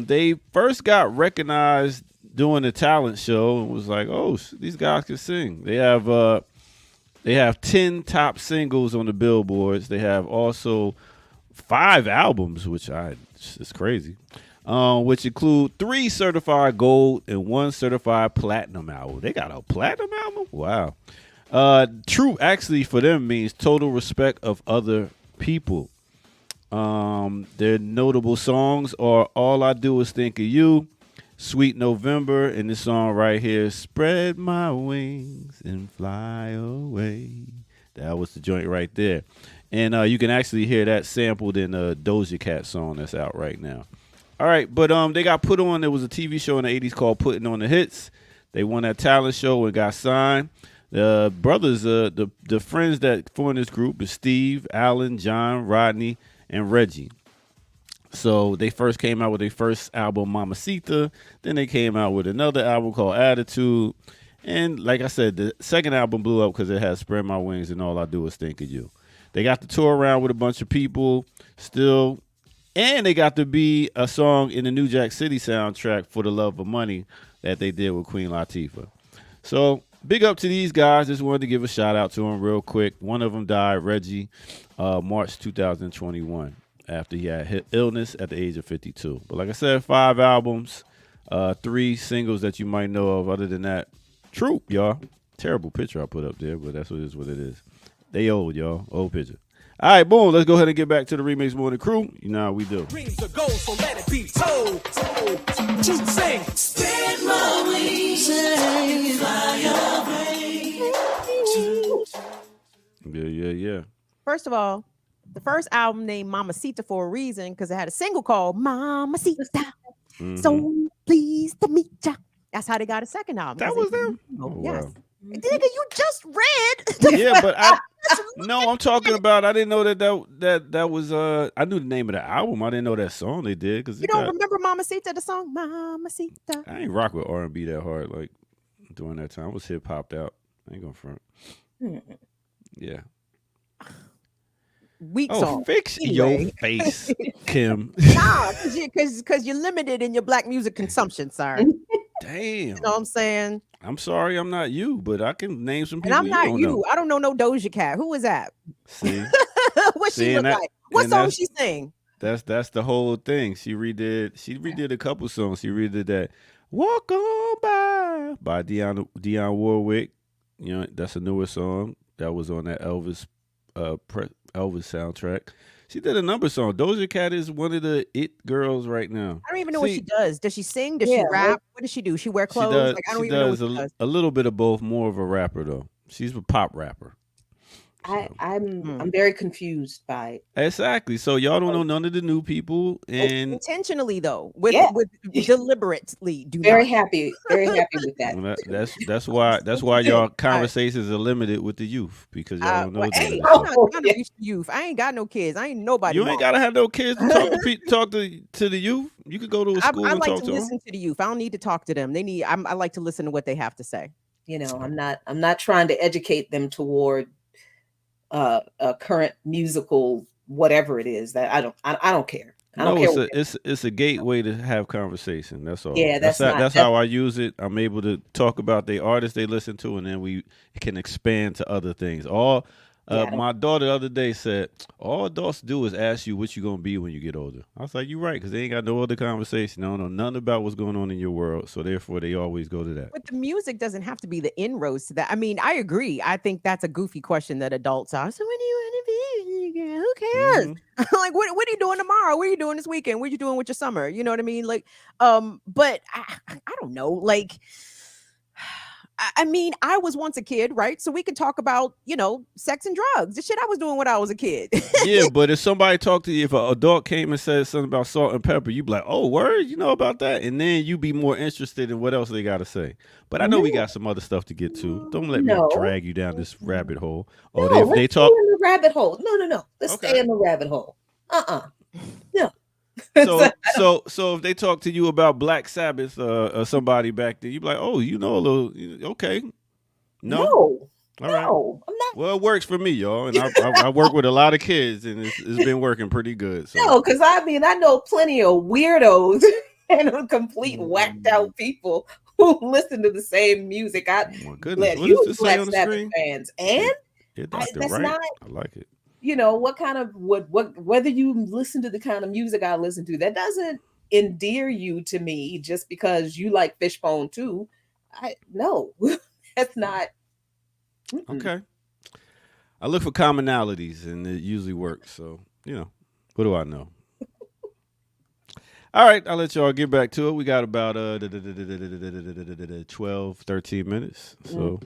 They first got recognized doing a talent show and was like, oh, these guys can sing. They have 10 top singles on the billboards. They have also 5 albums, which is crazy, which include 3 certified gold and 1 certified platinum album. They got a platinum album? Wow. True actually for them means total respect of other people. Their notable songs are All I Do Is Think of You, Sweet November, and this song right here, Spread My Wings and Fly Away. That was the joint right there. And you can actually hear that sampled in a Doja Cat song that's out right now. All right, but they got put on. There was a TV show in the '80s called Putting on the Hits. They won that talent show and got signed. The brothers, the friends that formed this group is Steve, Alan, John, Rodney, and Reggie. So they first came out with their first album, Mamacita. Then they came out with another album called Attitude. And like I said, the second album blew up because it had Spread My Wings and All I Do Is Think of You. They got to tour around with a bunch of people still. And they got to be a song in the New Jack City soundtrack, For the Love of Money, that they did with Queen Latifah. So big up to these guys. Just wanted to give a shout out to them real quick. One of them died, Reggie, March 2021. After he had illness at the age of 52. But like I said, 5 albums, 3 singles that you might know of. Other than that, Troop, y'all. Terrible picture I put up there, but that's what it is. They old, y'all. Old picture. All right, boom. Let's go ahead and get back to the Remix Morning Crew. You know how we do. Dreams are gold, so let it be told. Troop sing. Spread my wings and fly away. Yeah. First of all, the first album named Mamacita for a reason because it had a single called Mamacita. So pleased to meet ya. That's how they got a second album. That was them? Oh, yes. Wow. Nigga, you just read. Yeah, but I'm talking about. I didn't know that was. I knew the name of the album. I didn't know that song they did because you don't remember Mamacita, the song Mamacita. I ain't rock with R&B that hard like during that time. I was hip hopped out. I ain't gonna front. Yeah. Weak song. Fix anyway. your face, Kim. Nah, because you're limited in your black music consumption, sir. Damn. You know what I'm saying? I'm sorry, I'm not you, but I can name some people. And I'm not don't you. know. I don't know no Doja Cat. Who is that? See, what See, she look that, like? What song she sing? That's the whole thing. She redid a couple songs. She redid that "Walk On by Dionne Warwick. You know, that's a newer song that was on that Elvis soundtrack. She did a number of songs. Doja Cat is one of the it girls right now. I don't even know what she does. Does she sing? Does she rap? What does she do? She wear clothes? I don't even know what she does. A little bit of both. More of a rapper though. She's a pop rapper. I'm very confused by it. Exactly. So y'all don't know none of the new people, and intentionally though, with deliberately do very not. happy with that. Well, that's why y'all conversations are limited with the youth because y'all don't know. Hey, I'm not trying to reach the youth. I ain't got no kids. I ain't nobody. You ain't gotta have no kids to talk to the youth. You could go to a school I and like talk to to them. listen to the youth. I don't need to talk to them. I like to listen to what they have to say. You know, I'm not trying to educate them toward a current musical whatever it is that I don't care. I don't care. It's a gateway to have conversation. That's all. Yeah, that's how I use it. I'm able to talk about the artists they listen to, and then we can expand to other things. My daughter the other day said, all adults do is ask you what you're going to be when you get older. I was like, you're right, because they ain't got no other conversation. They don't know nothing about what's going on in your world, so therefore they always go to that. But the music doesn't have to be the inroads to that. I mean, I agree. I think that's a goofy question that adults are. So when do you want to be? Who cares? Like, what are you doing tomorrow? What are you doing this weekend? What are you doing with your summer? You know what I mean? Like, but I don't know. Like, I mean, I was once a kid, right? So we could talk about, sex and drugs, the shit I was doing when I was a kid. Yeah, but if somebody talked to you, if an adult came and said something about salt and pepper, you'd be like, oh, word, you know about that? And then you'd be more interested in what else they got to say. But I know we got some other stuff to get to. Don't let me drag you down this rabbit hole. Oh, they talk in the rabbit hole. No. Let's stay in the rabbit hole. No. So if they talk to you about Black Sabbath or somebody back there, you be like, oh, you know a little, okay. No, I'm not. Well, it works for me, y'all, and I work with a lot of kids, and it's been working pretty good. So. No, because I know plenty of weirdos and complete whacked out people who listen to the same music. Oh my goodness, what does it say on the screen? Fans, and that's not. I like it. What kind of whether you listen to the kind of music I listen to, that doesn't endear you to me just because you like Fishbone too. No, that's not. Okay. I look for commonalities and it usually works. So, what do I know? All right, I'll let y'all get back to it. We got about 12, 13 minutes. So,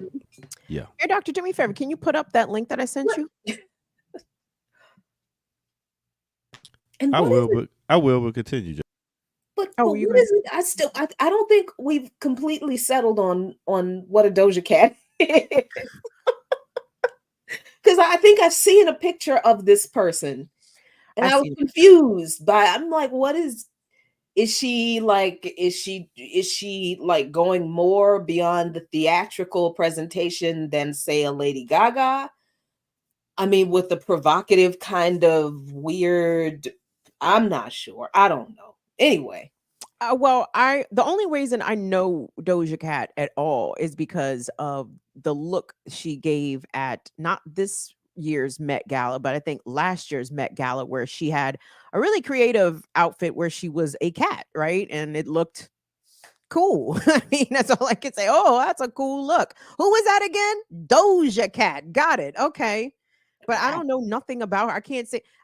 yeah. Hey, Dr. Do me a favor. Can you put up that link that I sent you? I will, but continue, Joe. Oh, But were you what going is it? I don't think we've completely settled on what a Doja Cat is. Because I think I've seen a picture of this person and I I was see. confused by I'm like, what is she like going more beyond the theatrical presentation than say a Lady Gaga? I mean, with the provocative kind of weird, I'm not sure. I don't know. Anyway. Well, I the only reason I know Doja Cat at all is because of the look she gave at not this year's Met Gala, but I think last year's Met Gala, where she had a really creative outfit where she was a cat, right? And it looked cool. I mean, that's all I can say. Oh, that's a cool look. Who was that again? Doja Cat. Got it. Okay. But I don't know nothing about her.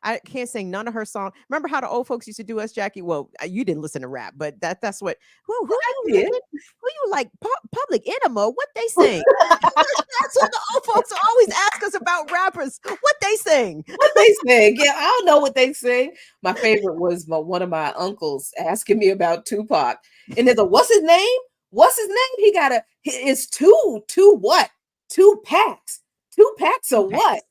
I can't sing none of her songs. Remember how the old folks used to do us, Jackie? Well, you didn't listen to rap, but that's what who I you did. listen, who you like Public Enema, what they sing. That's what the old folks always ask us about rappers. What they sing. What they sing? Yeah, I don't know what they sing. My favorite was one of my uncles asking me about Tupac, and there's a what's his name? What's his name? It's two what? Two packs. Two packs of what?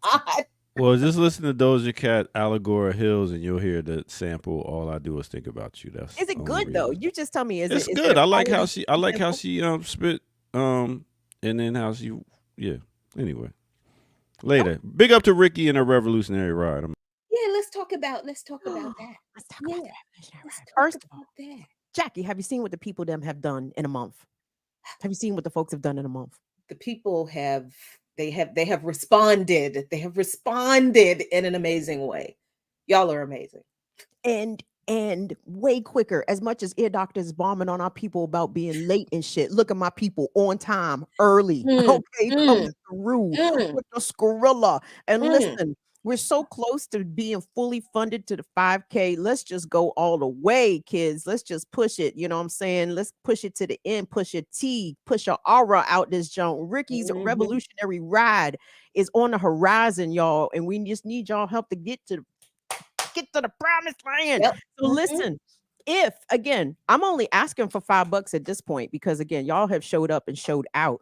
God. Well, just listen to Doja Cat, Allegora Hills, and you'll hear the sample. All I do is think about you. That's Is the it only good though? reason. You just tell me, It's is there good. I like how quality she. to I the like how sample? she spit. And then how she. Yeah. Anyway, Oh, later. Big up to Ricky and her revolutionary ride. Yeah, let's talk about that. let's talk Yeah, about the Revolutionary let's Ride. talk First of all, about that. Jackie, have you seen what the people them have done in a month? Have you seen what the folks have done in a month? The people have responded. They have responded in an amazing way. Y'all are amazing. And way quicker. As much as ear doctors bombing on our people about being late and shit, look at my people on time, early, Mm, okay, mm, coming through mm, with the Skrilla. And mm. listen, we're so close to being fully funded to the 5K. Let's just go all the way, kids. Let's just push it. You know what I'm saying? Let's push it to the end, push a T, push a aura out this joint. Ricky's Mhm. revolutionary ride is on the horizon, y'all. And we just need y'all help to get to the promised land. Yep. So Mhm. listen, if again, I'm only asking for $5 at this point because again, y'all have showed up and showed out.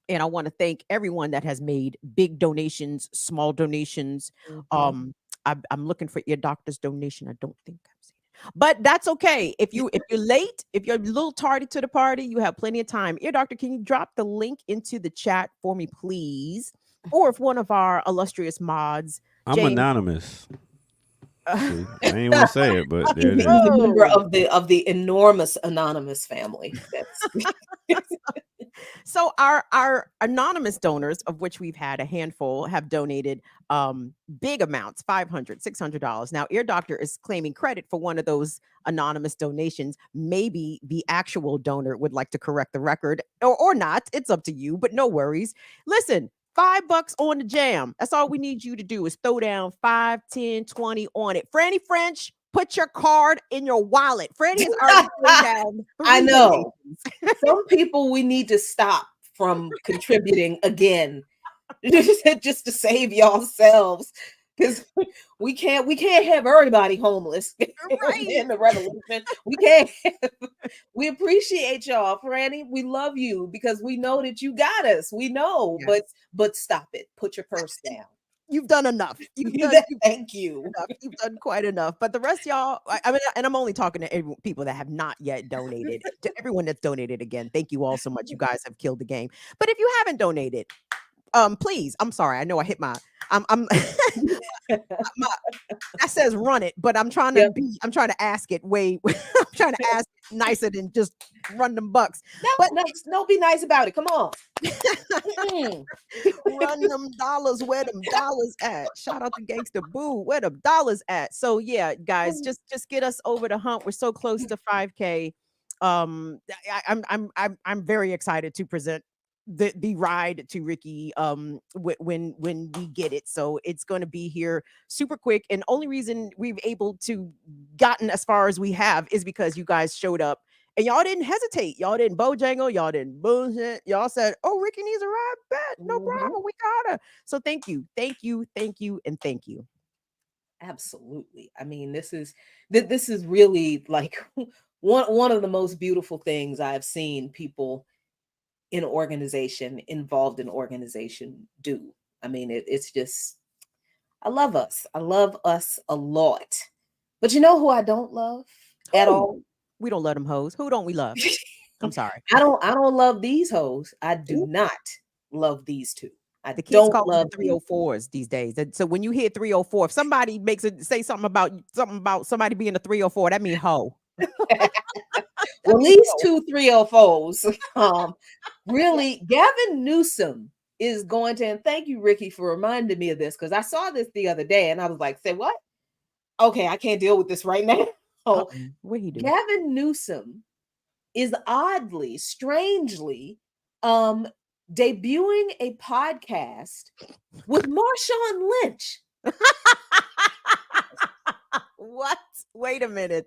And I want to thank everyone that has made big donations, small donations. Mhm. I'm looking for your doctor's donation. I don't think I've seen it, but that's okay. If you're late, if you're a little tardy to the party, you have plenty of time. Ear doctor, can you drop the link into the chat for me, please? Or if one of our illustrious mods, I'm James. anonymous. See, I ain't want to say it, but there it He's is. a member Oh, of the enormous anonymous family. That's so our anonymous donors, of which we've had a handful, have donated big amounts, $500, $600. Now Ear Doctor is claiming credit for one of those anonymous donations. Maybe the actual donor would like to correct the record, or not. It's up to you, but no worries. Listen, $5 on the jam. That's all we need you to do is throw down 5, 10, 20 on it. Franny French, put your card in your wallet. Franny has already thrown down I 3 know. donations. Some people we need to stop from contributing again. Just to save yourselves. Because we can't have everybody homeless Right. in the revolution. We can't we appreciate y'all, Franny. We love you because we know that you got us. We know, Yes. but stop it. Put your purse down. You've done enough. You've Thank you. enough. You've done quite enough. But the rest, y'all, I mean, and I'm only talking to people that have not yet donated. To everyone that's donated again, thank you all so much. You guys have killed the game. But if you haven't donated, please, I'm sorry. I know I hit I'm my that says run it, but Yep. I'm trying to ask it way I'm trying to ask it nicer than just run them bucks. No, But no, no, be nice about it. Come on. Mm-mm. run them dollars where them dollars at. Shout out to Gangsta Boo, where the dollars at. So yeah, guys, just get us over the hump. We're so close to 5K. I'm very excited to present the ride to Ricky when we get it. So it's going to be here super quick. And only reason we've able to gotten as far as we have is because you guys showed up. And y'all didn't hesitate. Y'all didn't bojangle. Y'all didn't bullshit. Y'all said, "Oh, Ricky needs a ride. Bet no Mhm. problem. We got her." So thank you, thank you, thank you, and thank you. Absolutely. I mean, this is really like one of the most beautiful things I've seen people in organization, involved in organization do. I mean, it's just, I love us. I love us a lot. But you know who I don't love at Who? all? We don't love them hoes. Who don't we love? I'm sorry. I don't love these hoes. I do Ooh, not love these two. I the kids don't call them love the these. 304s these days. And so when you hear 304, if somebody makes it say something about somebody being a 304, that mean hoe. That Well, means these hoe. two 304s, really, Gavin Newsom is going to, and thank you, Ricky, for reminding me of this, because I saw this the other day and I was like, say what? Okay, I can't deal with this right now. So Uh-oh. What he do? Gavin Newsom is oddly, strangely, um, debuting a podcast with Marshawn Lynch. What? Wait a minute.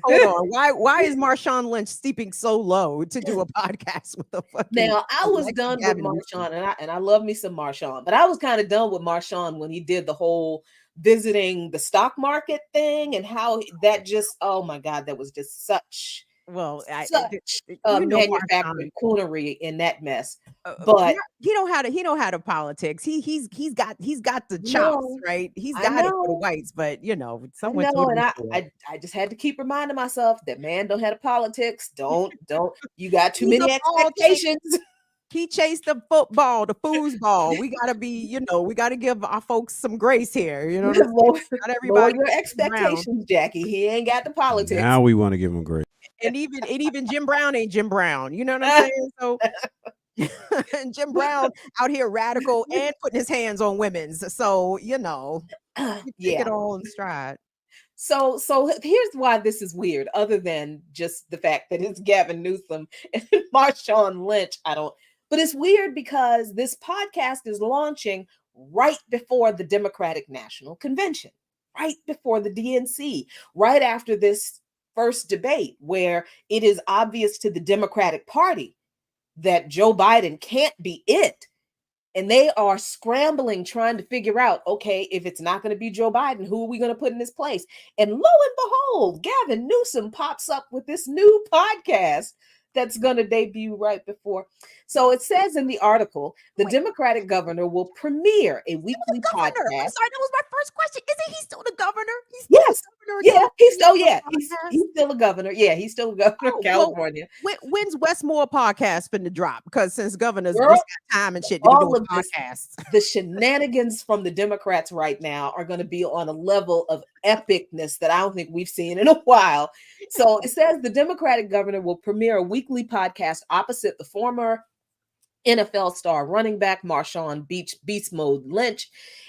Hold on. Why is Marshawn Lynch steeping so low to do a podcast with a fucking Now, I was elected done with Gavin Newsom? Marshawn, and I love me some Marshawn, but I was kind of done with Marshawn when he did the whole visiting the stock market thing and how that just, oh my God, that was just Well, such you know Marshawn. manufactured coonery in that mess. Mar- But he know how to politics. He's got the chops, no, right? He's I got it for the know, whites, but I some went know, and totally for it. I just had to keep reminding myself that man don't have the politics. Don't. You got too He's a many ball chaser. expectations. He chased the football, the foosball. We gotta be, we gotta give our folks some grace here. You know what I'm saying? lower, Not lower everybody your Jim Brown. expectations, Jackie. He ain't got the politics. Now we want to give him grace. And even Jim Brown ain't Jim Brown. You know what I'm saying? So and Jim Brown out here radical and putting his hands on women's. So, you take it Yeah. all in stride. So here's why this is weird, other than just the fact that it's Gavin Newsom and Marshawn Lynch. I don't, but it's weird because this podcast is launching right before the Democratic National Convention, right before the DNC, right after this first debate, where it is obvious to the Democratic Party that Joe Biden can't be it. And they are scrambling, trying to figure out, okay, if it's not going to be Joe Biden, who are we going to put in this place? And lo and behold, Gavin Newsom pops up with this new podcast that's going to debut right before. So it says in the article, the Wait, Democratic governor will premiere a still the weekly governor. I'm podcast. sorry, that was my first question. Isn't he still the governor? He's still the Yes. governor of Yeah, he's California still, doing yeah, a podcast? he's still a governor. Yeah, he's still a governor of Oh, well, California. when's Westmore podcast finna drop? Because since governors Girl, just got time and shit to be all doing of this, podcasts. the shenanigans from the Democrats right now are going to be on a level of epicness that I don't think we've seen in a while. So it says the Democratic governor will premiere a weekly podcast opposite the former NFL star running back Marshawn Beast Mode Lynch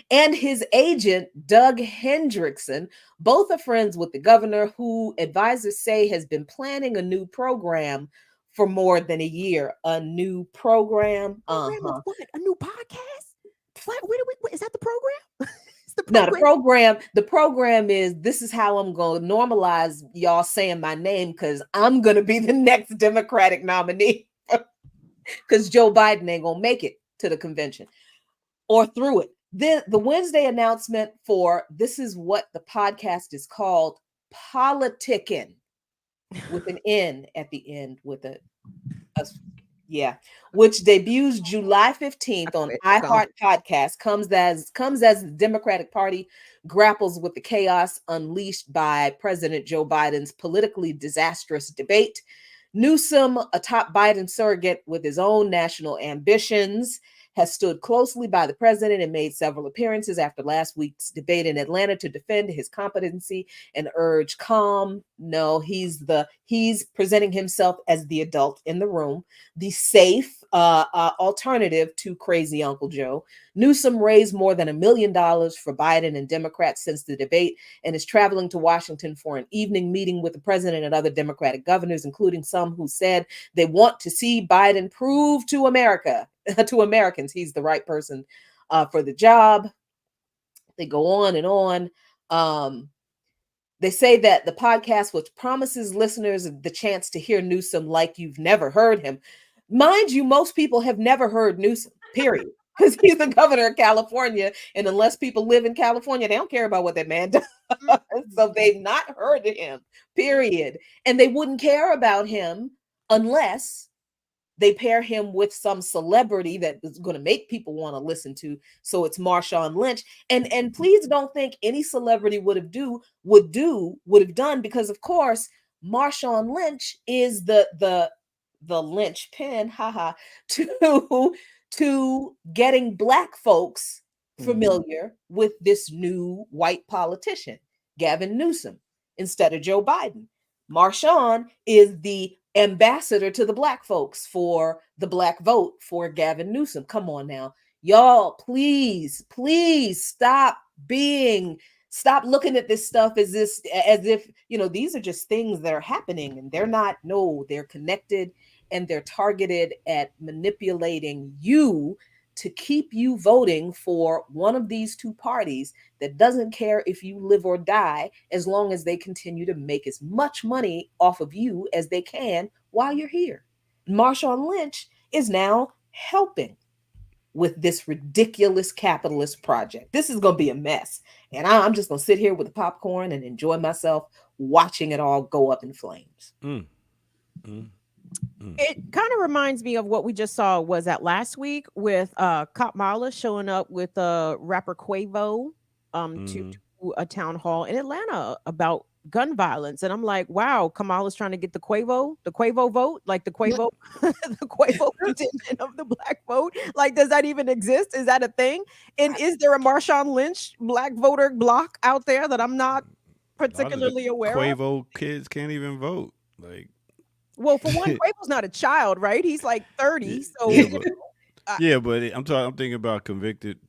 and his agent Doug Hendrickson. Both are friends with the governor, who advisors say has been planning a new program for more than a year. A new program. Program of what? A new podcast? What is that the program? It's the Now program. the program is, this is how I'm going to normalize y'all saying my name, because I'm going to be the next Democratic nominee, because Joe Biden ain't going to make it to the convention or through it. The Wednesday announcement for, this is what the podcast is called, Politickin', with an N at the end, with a yeah, which debuts July 15th on iHeart Podcast, comes as the Democratic Party grapples with the chaos unleashed by President Joe Biden's politically disastrous debate. Newsom, a top Biden surrogate with his own national ambitions, has stood closely by the president and made several appearances after last week's debate in Atlanta to defend his competency and urge calm. No, he's presenting himself as the adult in the room, the safe alternative to crazy Uncle Joe. Newsom raised more than $1 million for Biden and Democrats since the debate and is traveling to Washington for an evening meeting with the president and other Democratic governors, including some who said they want to see Biden prove to Americans he's the right person for the job. They go on and on. They say that the podcast, which promises listeners the chance to hear Newsom like you've never heard him. Mind you, most people have never heard Newsom, period. because he's the governor of California. And unless people live in California, they don't care about what that man does. So they've not heard of him, period. And they wouldn't care about him unless they pair him with some celebrity that is going to make people want to listen to. So it's Marshawn Lynch. And please don't think any celebrity would have done, because of course Marshawn Lynch is the linchpin, haha, to getting Black folks familiar with this new white politician, Gavin Newsom, instead of Joe Biden. Marshawn is the ambassador to the Black folks for the Black vote for Gavin Newsom. Come on now. Y'all, please stop looking at this stuff as if, these are just things that are happening, and they're not. No, they're connected, and they're targeted at manipulating you to keep you voting for one of these two parties that doesn't care if you live or die, as long as they continue to make as much money off of you as they can while you're here. Marshawn Lynch is now helping with this ridiculous capitalist project. This is going to be a mess. And I'm just going to sit here with the popcorn and enjoy myself watching it all go up in flames. It kind of reminds me of what we just saw, was that last week with Kamala showing up with rapper Quavo to a town hall in Atlanta about gun violence. And I'm like, wow, Kamala's trying to get the Quavo vote, like the Quavo, the Quavo contingent of the Black vote. Like, does that even exist? Is that a thing? And is there a Marshawn Lynch Black voter block out there that I'm not particularly aware of? Quavo kids can't even vote. Like, well, for one, Quavo's not a child, right? He's like 30. So but I'm thinking about convicted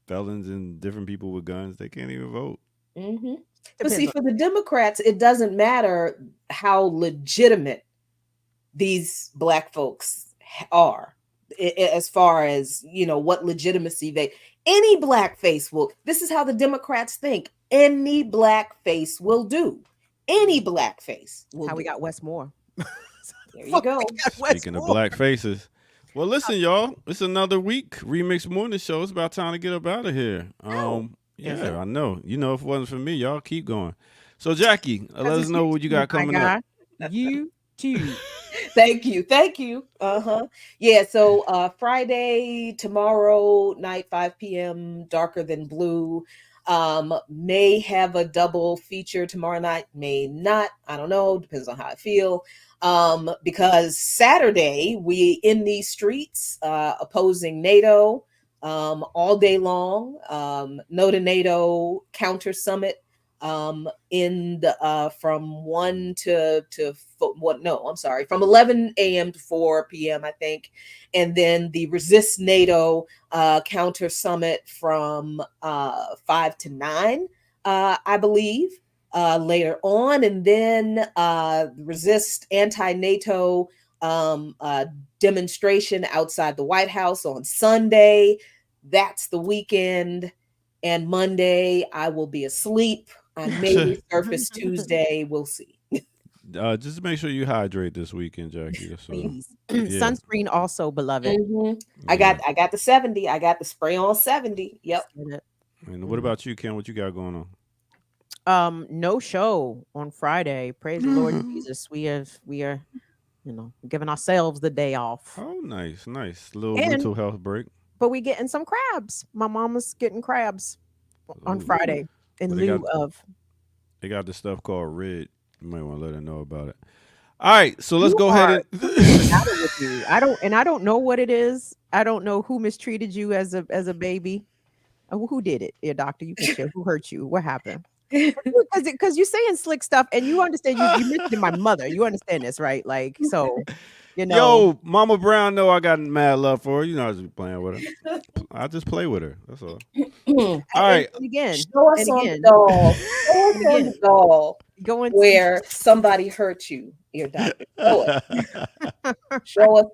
felons and different people with guns. They can't even vote. But see, for the Democrats, it doesn't matter how legitimate these Black folks are, as far as, what legitimacy any Black face will. This is how the Democrats think. Any Black face will do. Any Black face will do. We got Wes Moore. There you go. Speaking of Black faces. Well, listen, y'all. It's another week. Remix Morning Show. It's about time to get up out of here. Yeah, I know. If it wasn't for me, y'all keep going. So, Jackie, let us know what you got coming up. You too. Thank you. Yeah, so Friday, tomorrow night, 5 p.m., Darker Than Blue. May have a double feature tomorrow night, may not. I don't know. Depends on how I feel. Because Saturday, we in these streets opposing NATO all day long. No to NATO counter summit in the from 1 from 11 a.m. to 4 p.m. I think, and then the Resist NATO counter summit from 5 to 9, I believe, later on, and then Resist anti-NATO demonstration outside the White House on Sunday. That's the weekend. And Monday, I will be asleep. I may resurface Tuesday. We'll see. Just make sure you hydrate this weekend, Jackie. Please. Sunscreen also, beloved. I got the 70. I got the spray on 70. Yep. And what about you, Ken? What you got going on? No show on Friday. Praise the Lord Jesus. We are giving ourselves the day off. Oh, nice. Little mental health break. But we getting some crabs. My mama's getting crabs on Friday in lieu of. They got this stuff called red. You might want to let her know about it. All right, so let's go ahead and. I don't know what it is. I don't know who mistreated you as a baby. Who did it? Yeah, doctor, you can share. Who hurt you? What happened? Because you're saying slick stuff, and you understand. You mentioned my mother. You understand this, right? Like, so. Yo, Mama Brown, know I got mad love for her. I was just playing with her. I just play with her. That's all. All right. And again, show us on the doll. Show us on the doll. Going where somebody hurt you, your doctor. Show us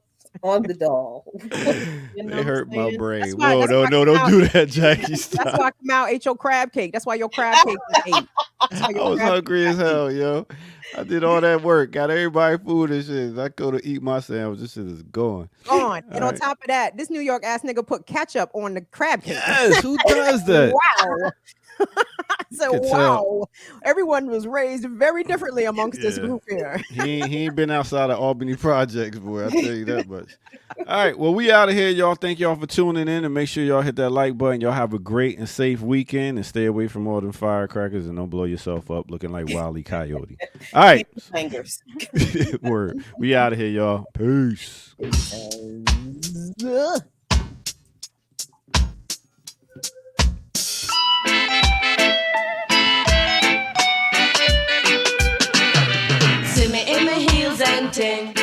on the doll. They hurt my brain. Whoa, no, don't do that, Jackie. That's why I come out ate your crab cake. That's why your crab cake was ate. I was hungry as hell, yo. I did all that work, got everybody food and shit. I go to eat my sandwich. This shit is gone. Gone. And All on right. top of that, this New York ass nigga put ketchup on the crab cake. Yes, who does that? Wow. So Could wow, tell. everyone was raised very differently amongst this Yeah. group here. He ain't been outside of Albany Projects, boy. I tell you that much. All right, well, we out of here, y'all. Thank y'all for tuning in, and make sure y'all hit that like button. Y'all have a great and safe weekend, and stay away from all them firecrackers, and don't blow yourself up looking like Wile E. Coyote. All right, Fingers. word. We out of here, y'all. Peace. Ugh. See me in my heels and ting.